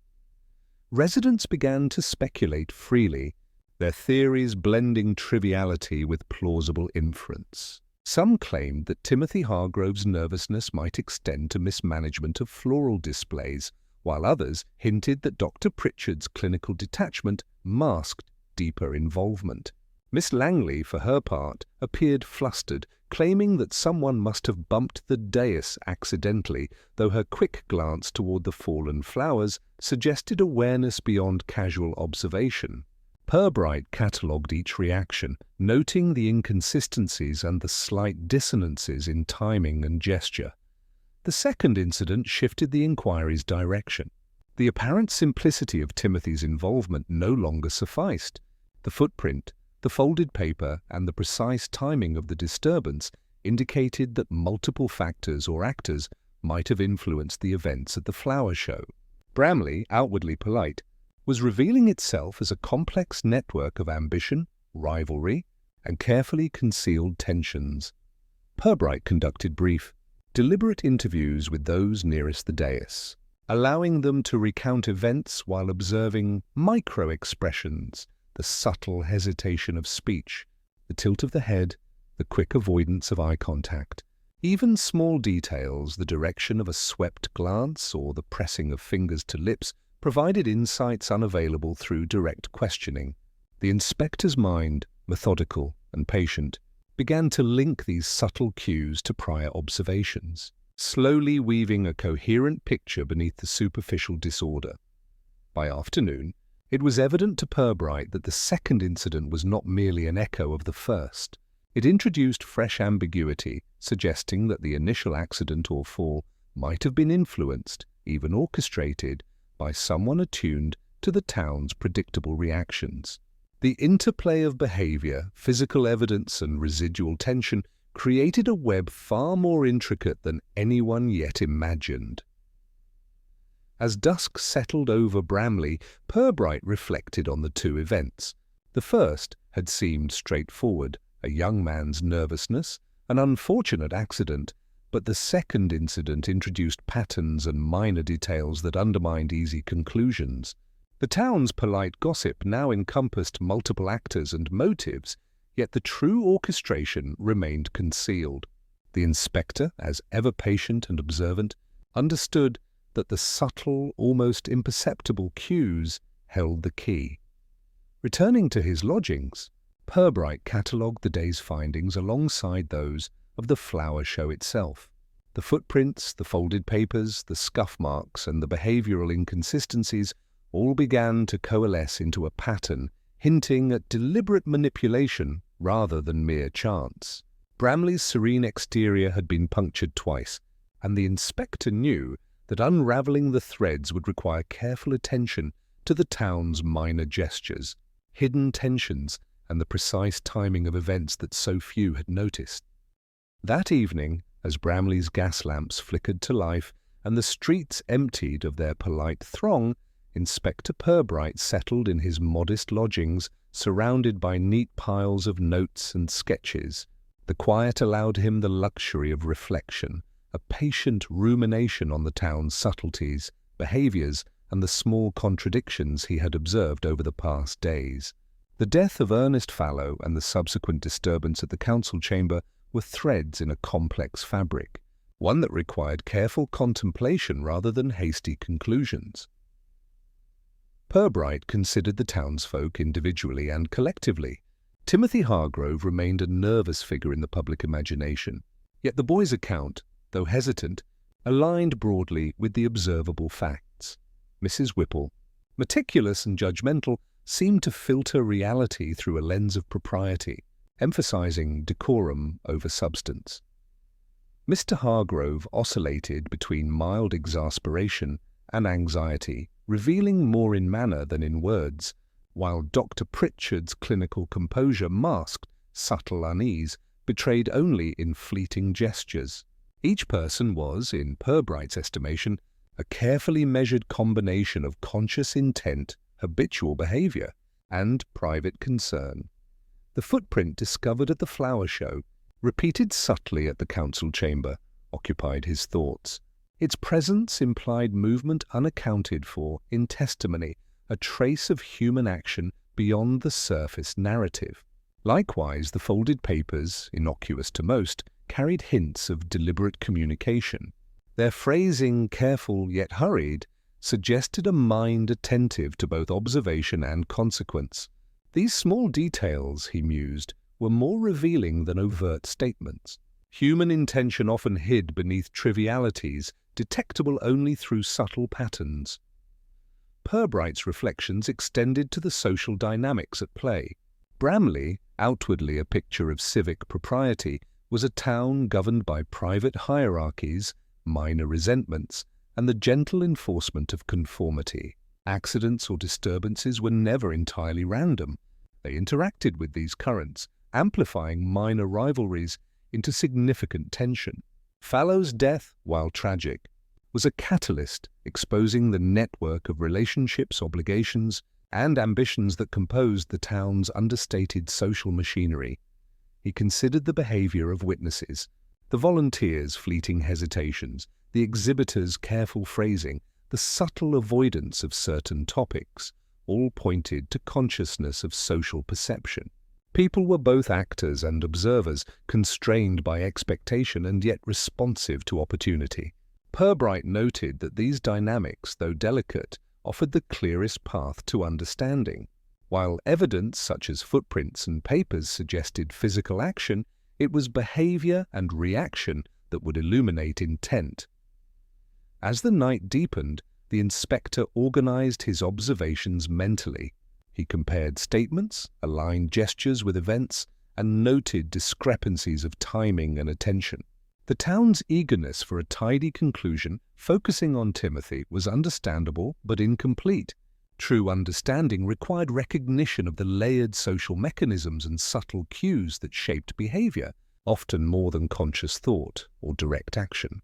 Residents began to speculate freely, their theories blending triviality with plausible inference. Some claimed that Timothy Hargrove's nervousness might extend to mismanagement of floral displays, while others hinted that Dr. Pritchard's clinical detachment masked deeper involvement. Miss Langley, for her part, appeared flustered, claiming that someone must have bumped the dais accidentally, though her quick glance toward the fallen flowers suggested awareness beyond casual observation. Purbright catalogued each reaction, noting the inconsistencies and the slight dissonances in timing and gesture. The second incident shifted the inquiry's direction. The apparent simplicity of Timothy's involvement no longer sufficed. The footprint, the folded paper, and the precise timing of the disturbance indicated that multiple factors or actors might have influenced the events at the flower show. Bramley, outwardly polite, was revealing itself as a complex network of ambition, rivalry, and carefully concealed tensions. Purbright conducted brief, deliberate interviews with those nearest the dais, allowing them to recount events while observing micro-expressions, the subtle hesitation of speech, the tilt of the head, the quick avoidance of eye contact. Even small details, the direction of a swept glance or the pressing of fingers to lips, provided insights unavailable through direct questioning. The inspector's mind, methodical and patient, began to link these subtle cues to prior observations, slowly weaving a coherent picture beneath the superficial disorder. By afternoon, it was evident to Purbright that the second incident was not merely an echo of the first. It introduced fresh ambiguity, suggesting that the initial accident or fall might have been influenced, even orchestrated, by someone attuned to the town's predictable reactions. The interplay of behavior, physical evidence, and residual tension created a web far more intricate than anyone yet imagined. As dusk settled over Bramley, Purbright reflected on the two events. The first had seemed straightforward, a young man's nervousness, an unfortunate accident, but the second incident introduced patterns and minor details that undermined easy conclusions. The town's polite gossip now encompassed multiple actors and motives, yet the true orchestration remained concealed. The inspector, as ever patient and observant, understood that the subtle, almost imperceptible cues held the key. Returning to his lodgings, Purbright catalogued the day's findings alongside those of the flower show itself. The footprints, the folded papers, the scuff marks, and the behavioral inconsistencies all began to coalesce into a pattern hinting at deliberate manipulation rather than mere chance. Bramley's serene exterior had been punctured twice, and the inspector knew that unravelling the threads would require careful attention to the town's minor gestures, hidden tensions, and the precise timing of events that so few had noticed. That evening, as Bramley's gas lamps flickered to life and the streets emptied of their polite throng, Inspector Purbright settled in his modest lodgings, surrounded by neat piles of notes and sketches. The quiet allowed him the luxury of reflection, a patient rumination on the town's subtleties, behaviours, and the small contradictions he had observed over the past days. The death of Ernest Fallow and the subsequent disturbance at the council chamber were threads in a complex fabric. one that required careful contemplation rather than hasty conclusions. Purbright considered the townsfolk individually and collectively. Timothy Hargrove remained a nervous figure in the public imagination, yet the boy's account, though hesitant, aligned broadly with the observable facts. Mrs. Whipple, meticulous and judgmental, seemed to filter reality through a lens of propriety, emphasizing decorum over substance. Mr. Hargrove oscillated between mild exasperation and anxiety, revealing more in manner than in words, while Dr. Pritchard's clinical composure masked subtle unease, betrayed only in fleeting gestures. Each person was, in Purbright's estimation, a carefully measured combination of conscious intent, habitual behavior, and private concern. The footprint discovered at the flower show, repeated subtly at the council chamber, occupied his thoughts. Its presence implied movement unaccounted for in testimony, a trace of human action beyond the surface narrative. Likewise, the folded papers, innocuous to most, carried hints of deliberate communication. Their phrasing, careful yet hurried, suggested a mind attentive to both observation and consequence. These small details, he mused, were more revealing than overt statements. Human intention often hid beneath trivialities, detectable only through subtle patterns. Purbright's reflections extended to the social dynamics at play. Bramley, outwardly a picture of civic propriety, was a town governed by private hierarchies, minor resentments, and the gentle enforcement of conformity. Accidents or disturbances were never entirely random. They interacted with these currents, amplifying minor rivalries into significant tension. Fallow's death, while tragic, was a catalyst exposing the network of relationships, obligations, and ambitions that composed the town's understated social machinery. He considered the behavior of witnesses, the volunteers' fleeting hesitations, the exhibitors' careful phrasing, the subtle avoidance of certain topics, all pointed to consciousness of social perception. People were both actors and observers, constrained by expectation and yet responsive to opportunity. Purbright noted that these dynamics, though delicate, offered the clearest path to understanding. While evidence such as footprints and papers suggested physical action, it was behavior and reaction that would illuminate intent. As the night deepened, the inspector organized his observations mentally. He compared statements, aligned gestures with events, and noted discrepancies of timing and attention. The town's eagerness for a tidy conclusion, focusing on Timothy, was understandable but incomplete. True understanding required recognition of the layered social mechanisms and subtle cues that shaped behavior, often more than conscious thought or direct action.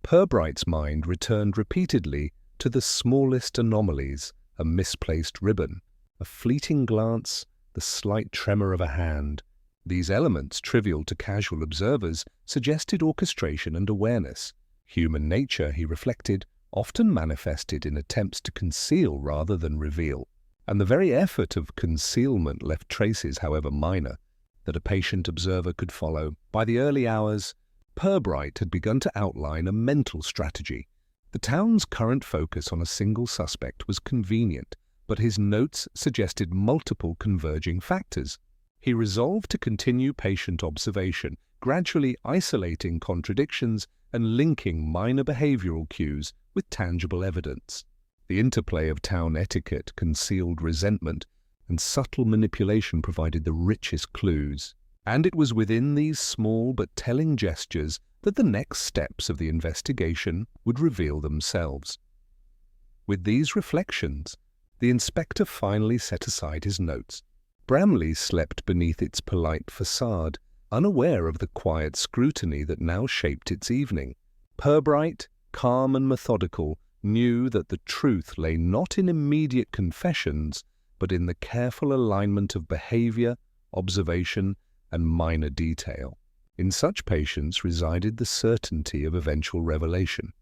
Purbright's mind returned repeatedly to the smallest anomalies: a misplaced ribbon, a fleeting glance, the slight tremor of a hand. These elements, trivial to casual observers, suggested orchestration and awareness. Human nature, he reflected, often manifested in attempts to conceal rather than reveal, and the very effort of concealment left traces, however minor, that a patient observer could follow. By the early hours, Purbright had begun to outline a mental strategy. The town's current focus on a single suspect was convenient, but his notes suggested multiple converging factors. He resolved to continue patient observation, gradually isolating contradictions and linking minor behavioral cues with tangible evidence. The interplay of town etiquette, concealed resentment, and subtle manipulation provided the richest clues. And it was within these small but telling gestures that the next steps of the investigation would reveal themselves. With these reflections, the inspector finally set aside his notes. Bramley slept beneath its polite facade, unaware of the quiet scrutiny that now shaped its evening. Purbright, calm and methodical, knew that the truth lay not in immediate confessions, but in the careful alignment of behavior, observation, and minor detail. In such patients resided the certainty of eventual revelation.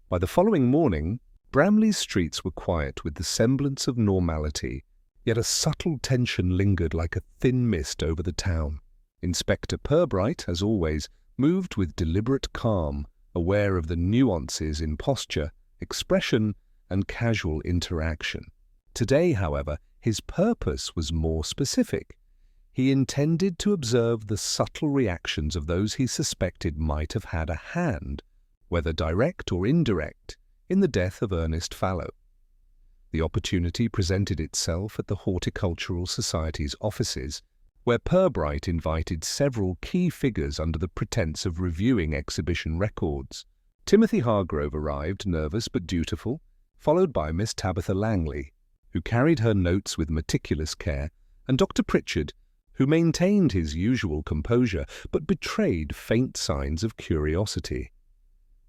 By the following morning, Bramley's streets were quiet with the semblance of normality, yet a subtle tension lingered like a thin mist over the town. Inspector Purbright, as always, moved with deliberate calm, aware of the nuances in posture, expression, and casual interaction. Today, however, his purpose was more specific. He intended to observe the subtle reactions of those he suspected might have had a hand, whether direct or indirect, in the death of Ernest Fallow. The opportunity presented itself at the Horticultural Society's offices, where Purbright invited several key figures under the pretense of reviewing exhibition records. Timothy Hargrove arrived, nervous but dutiful, followed by Miss Tabitha Langley, who carried her notes with meticulous care, and Dr. Pritchard, who maintained his usual composure but betrayed faint signs of curiosity.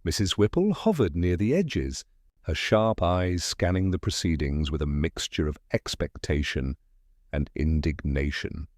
Mrs. Whipple hovered near the edges, her sharp eyes scanning the proceedings with a mixture of expectation and indignation.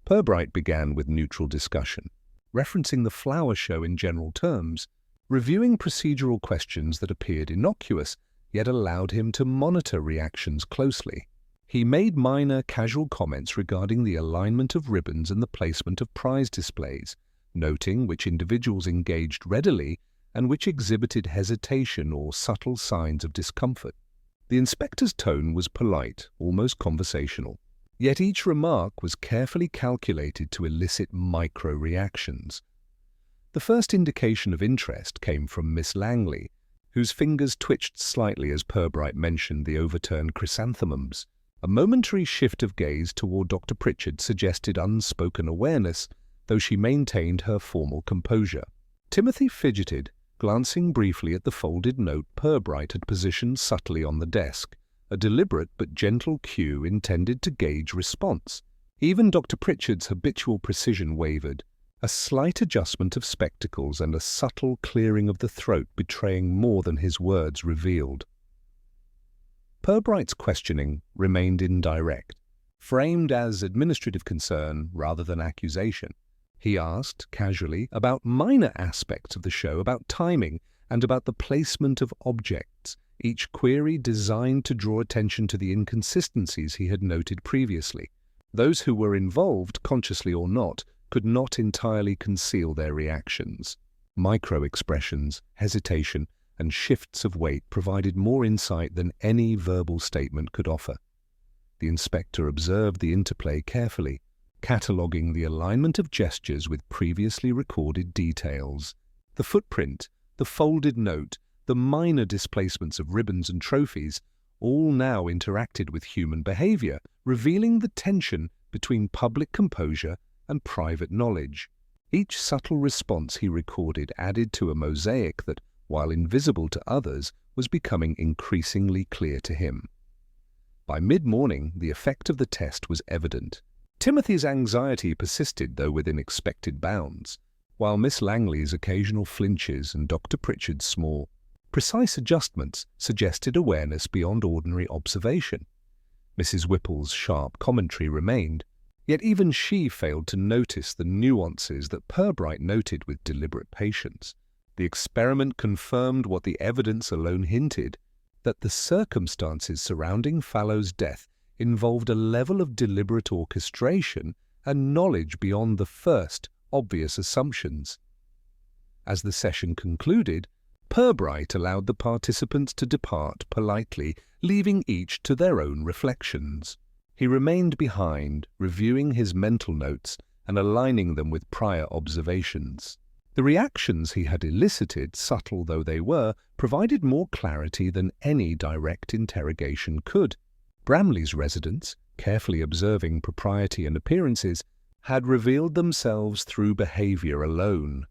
Purbright began with neutral discussion, referencing the flower show in general terms, reviewing procedural questions that appeared innocuous, yet allowed him to monitor reactions closely. He made minor casual comments regarding the alignment of ribbons and the placement of prize displays, noting which individuals engaged readily and which exhibited hesitation or subtle signs of discomfort. The inspector's tone was polite, almost conversational, yet each remark was carefully calculated to elicit micro-reactions. The first indication of interest came from Miss Langley, whose fingers twitched slightly as Purbright mentioned the overturned chrysanthemums. A momentary shift of gaze toward Dr. Pritchard suggested unspoken awareness, though she maintained her formal composure. Timothy fidgeted, glancing briefly at the folded note Purbright had positioned subtly on the desk, a deliberate but gentle cue intended to gauge response. Even Dr. Pritchard's habitual precision wavered, a slight adjustment of spectacles and a subtle clearing of the throat betraying more than his words revealed. Purbright's questioning remained indirect, framed as administrative concern rather than accusation. He asked, casually, about minor aspects of the show, about timing, and about the placement of objects, each query designed to draw attention to the inconsistencies he had noted previously. Those who were involved, consciously or not, could not entirely conceal their reactions. Micro-expressions, hesitation, and shifts of weight provided more insight than any verbal statement could offer. The inspector observed the interplay carefully, cataloguing the alignment of gestures with previously recorded details. The footprint, the folded note, the minor displacements of ribbons and trophies, all now interacted with human behavior, revealing the tension between public composure and private knowledge. Each subtle response he recorded added to a mosaic that, while invisible to others, was becoming increasingly clear to him. By mid-morning, the effect of the test was evident. Timothy's anxiety persisted, though within expected bounds, while Miss Langley's occasional flinches and Dr. Pritchard's small, precise adjustments suggested awareness beyond ordinary observation. Mrs. Whipple's sharp commentary remained, yet even she failed to notice the nuances that Purbright noted with deliberate patience. The experiment confirmed what the evidence alone hinted, that the circumstances surrounding Fallow's death involved a level of deliberate orchestration and knowledge beyond the first obvious assumptions. As the session concluded, Purbright allowed the participants to depart politely, leaving each to their own reflections. He remained behind, reviewing his mental notes and aligning them with prior observations. The reactions he had elicited, subtle though they were, provided more clarity than any direct interrogation could. Bramley's residents, carefully observing propriety and appearances, had revealed themselves through behavior alone.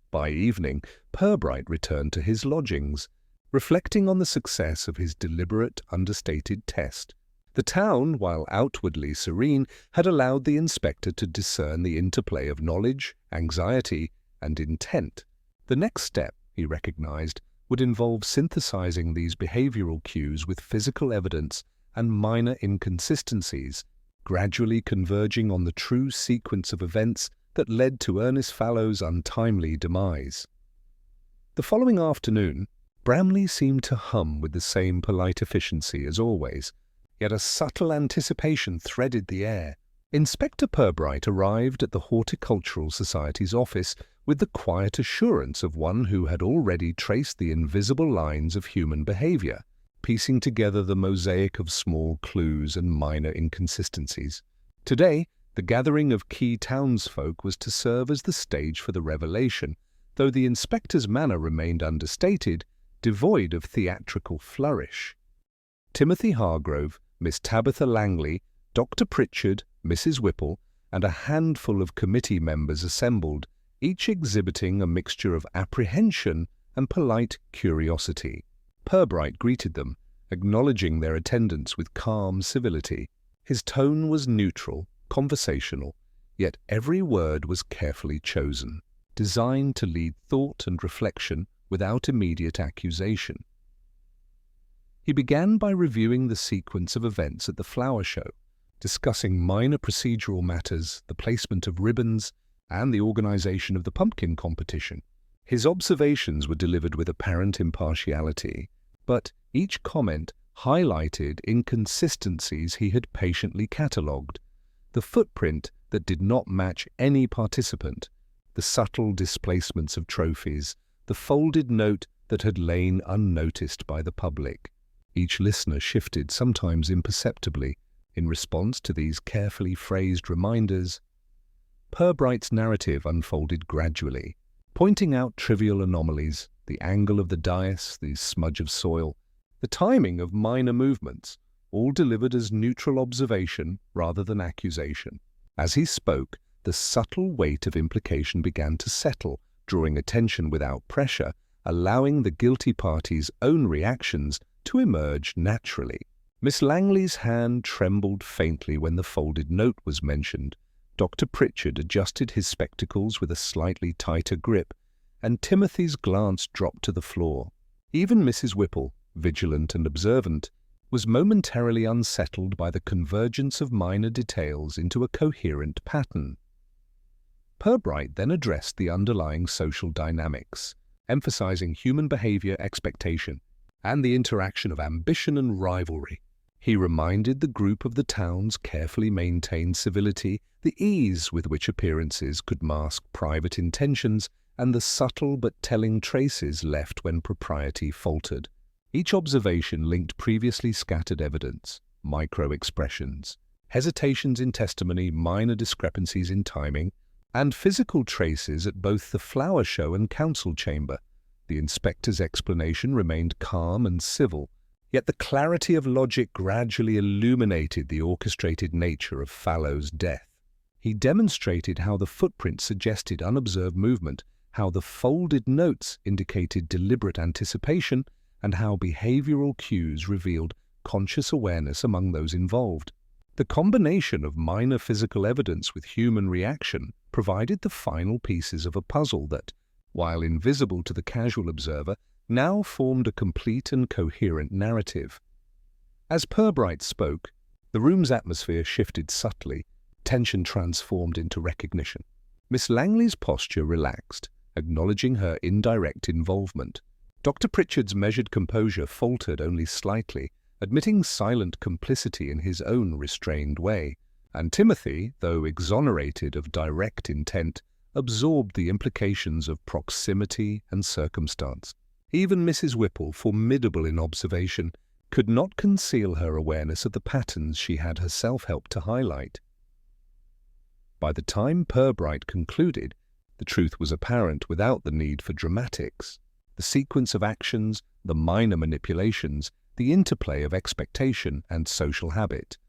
By evening, Purbright returned to his lodgings, reflecting on the success of his deliberate, understated test. The town, while outwardly serene, had allowed the inspector to discern the interplay of knowledge, anxiety, and intent. The next step, he recognized, would involve synthesizing these behavioral cues with physical evidence and minor inconsistencies, gradually converging on the true sequence of events that led to Ernest Fallow's untimely demise. The following afternoon, Bramley seemed to hum with the same polite efficiency as always, yet a subtle anticipation threaded the air. Inspector Purbright arrived at the Horticultural Society's office with the quiet assurance of one who had already traced the invisible lines of human behavior, piecing together the mosaic of small clues and minor inconsistencies. Today, the gathering of key townsfolk was to serve as the stage for the revelation, though the inspector's manner remained understated, devoid of theatrical flourish. Timothy Hargrove, Miss Tabitha Langley, Dr. Pritchard, Mrs. Whipple, and a handful of committee members assembled, each exhibiting a mixture of apprehension and polite curiosity. Purbright greeted them, acknowledging their attendance with calm civility. His tone was neutral, conversational, yet every word was carefully chosen, designed to lead thought and reflection without immediate accusation. He began by reviewing the sequence of events at the flower show, discussing minor procedural matters, the placement of ribbons, and the organization of the pumpkin competition. His observations were delivered with apparent impartiality, but each comment highlighted inconsistencies he had patiently catalogued: the footprint that did not match any participant, the subtle displacements of trophies, the folded note that had lain unnoticed by the public. Each listener shifted, sometimes imperceptibly, in response to these carefully phrased reminders. Purbright's narrative unfolded gradually, pointing out trivial anomalies, the angle of the dais, the smudge of soil, the timing of minor movements, all delivered as neutral observation rather than accusation. As he spoke, the subtle weight of implication began to settle, drawing attention without pressure, allowing the guilty party's own reactions to emerge naturally. Miss Langley's hand trembled faintly when the folded note was mentioned. Dr. Pritchard adjusted his spectacles with a slightly tighter grip, and Timothy's glance dropped to the floor. Even Mrs. Whipple, vigilant and observant, was momentarily unsettled by the convergence of minor details into a coherent pattern. Purbright then addressed the underlying social dynamics, emphasizing human behavior, expectation, and the interaction of ambition and rivalry. He reminded the group of the town's carefully maintained civility, the ease with which appearances could mask private intentions, and the subtle but telling traces left when propriety faltered. Each observation linked previously scattered evidence, micro-expressions, hesitations in testimony, minor discrepancies in timing, and physical traces at both the flower show and council chamber. The inspector's explanation remained calm and civil, yet the clarity of logic gradually illuminated the orchestrated nature of Fallow's death. He demonstrated how the footprint suggested unobserved movement, how the folded notes indicated deliberate anticipation, and how behavioral cues revealed conscious awareness among those involved. The combination of minor physical evidence with human reaction provided the final pieces of a puzzle that, while invisible to the casual observer, now formed a complete and coherent narrative. As Purbright spoke, the room's atmosphere shifted subtly, tension transformed into recognition. Miss Langley's posture relaxed, acknowledging her indirect involvement. Dr. Pritchard's measured composure faltered only slightly, admitting silent complicity in his own restrained way, and Timothy, though exonerated of direct intent, absorbed the implications of proximity and circumstance. Even Mrs. Whipple, formidable in observation, could not conceal her awareness of the patterns she had herself helped to highlight. By the time Purbright concluded, the truth was apparent without the need for dramatics. The sequence of actions, the minor manipulations, the interplay of expectation and social habit,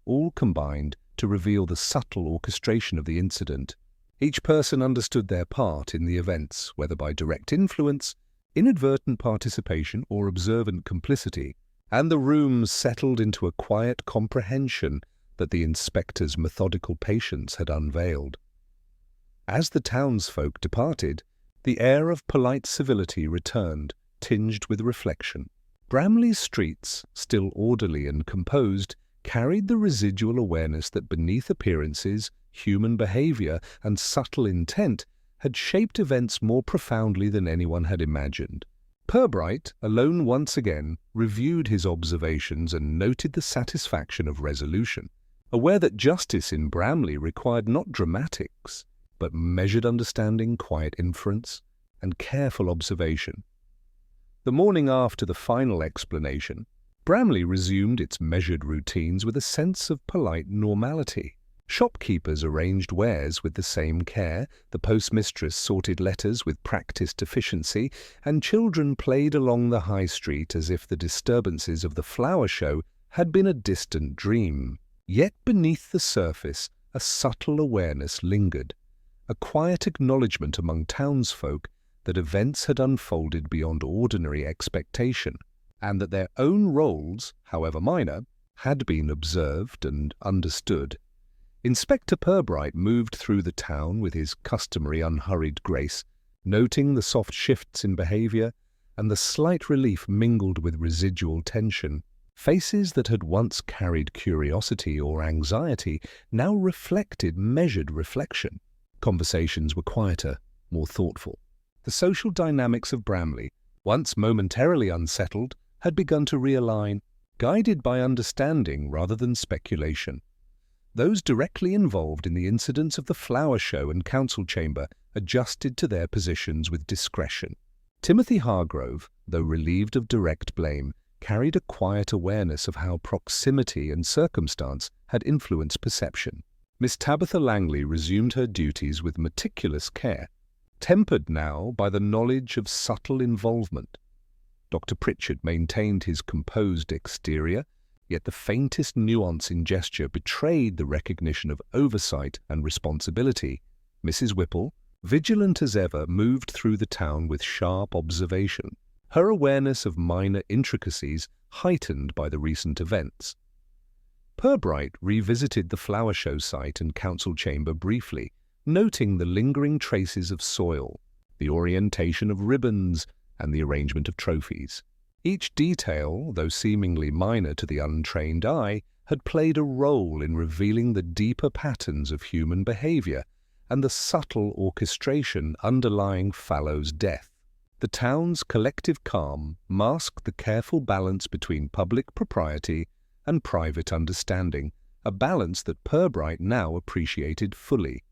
all combined to reveal the subtle orchestration of the incident. Each person understood their part in the events, whether by direct influence, inadvertent participation, or observant complicity, and the room settled into a quiet comprehension that the inspector's methodical patience had unveiled. As the townsfolk departed, the air of polite civility returned, tinged with reflection. Bramley's streets, still orderly and composed, carried the residual awareness that beneath appearances, human behavior, and subtle intent had shaped events more profoundly than anyone had imagined. Purbright, alone once again, reviewed his observations and noted the satisfaction of resolution. aware that justice in Bramley required not dramatics, but measured understanding, quiet inference, and careful observation. The morning after the final explanation, Bramley resumed its measured routines with a sense of polite normality. Shopkeepers arranged wares with the same care, the postmistress sorted letters with practised efficiency, and children played along the high street as if the disturbances of the flower show had been a distant dream. Yet beneath the surface, a subtle awareness lingered, a quiet acknowledgement among townsfolk that events had unfolded beyond ordinary expectation, and that their own roles, however minor, had been observed and understood. Inspector Purbright moved through the town with his customary unhurried grace, noting the soft shifts in behavior and the slight relief mingled with residual tension. Faces that had once carried curiosity or anxiety now reflected measured reflection. Conversations were quieter, more thoughtful. The social dynamics of Bramley, once momentarily unsettled, had begun to realign, guided by understanding rather than speculation. Those directly involved in the incidents of the flower show and council chamber adjusted to their positions with discretion. Timothy Hargrove, though relieved of direct blame, carried a quiet awareness of how proximity and circumstance had influenced perception. Miss Tabitha Langley resumed her duties with meticulous care, tempered now by the knowledge of subtle involvement. Dr. Pritchard maintained his composed exterior, yet the faintest nuance in gesture betrayed the recognition of oversight and responsibility. Mrs. Whipple, vigilant as ever, moved through the town with sharp observation, her awareness of minor intricacies heightened by the recent events. Purbright revisited the flower show site and council chamber briefly, noting the lingering traces of soil, the orientation of ribbons, and the arrangement of trophies. Each detail, though seemingly minor to the untrained eye, had played a role in revealing the deeper patterns of human behavior and the subtle orchestration underlying Fallow's death. The town's collective calm masked the careful balance between public propriety and private understanding, a balance that Purbright now appreciated fully.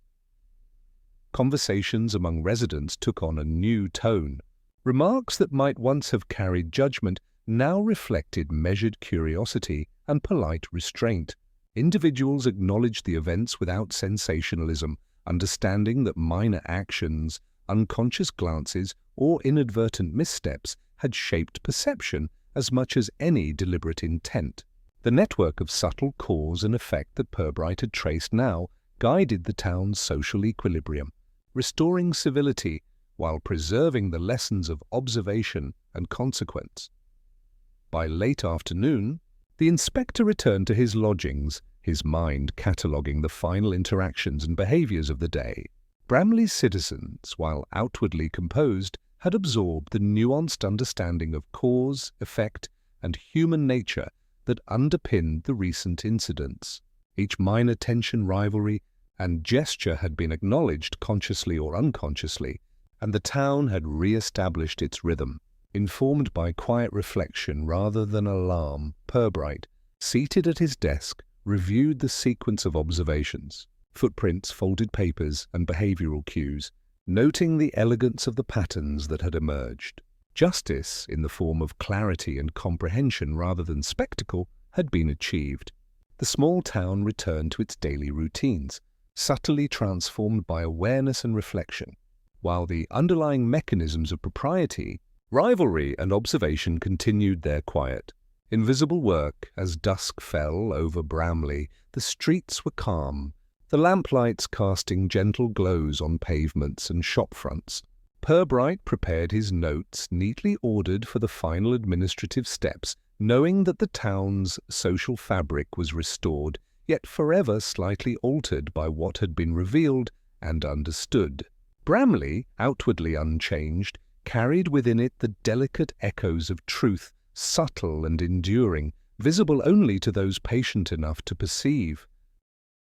Conversations among residents took on a new tone. Remarks that might once have carried judgment now reflected measured curiosity and polite restraint. Individuals acknowledged the events without sensationalism, understanding that minor actions, unconscious glances, or inadvertent missteps had shaped perception as much as any deliberate intent. The network of subtle cause and effect that Purbright had traced now guided the town's social equilibrium, restoring civility while preserving the lessons of observation and consequence. By late afternoon, the inspector returned to his lodgings, his mind cataloguing the final interactions and behaviours of the day. Bramley's citizens, while outwardly composed, had absorbed the nuanced understanding of cause, effect, and human nature that underpinned the recent incidents. Each minor tension, rivalry, and gesture had been acknowledged consciously or unconsciously, and the town had re-established its rhythm. Informed by quiet reflection rather than alarm, Purbright, seated at his desk, reviewed the sequence of observations, footprints, folded papers, and behavioral cues, noting the elegance of the patterns that had emerged. Justice, in the form of clarity and comprehension rather than spectacle, had been achieved. The small town returned to its daily routines, subtly transformed by awareness and reflection, while the underlying mechanisms of propriety, rivalry, and observation continued their quiet, invisible work. As dusk fell over Bramley, the streets were calm, the lamplights casting gentle glows on pavements and shop fronts. Purbright prepared his notes, neatly ordered for the final administrative steps, knowing that the town's social fabric was restored, yet forever slightly altered by what had been revealed and understood. Bramley, outwardly unchanged, carried within it the delicate echoes of truth, subtle and enduring, visible only to those patient enough to perceive.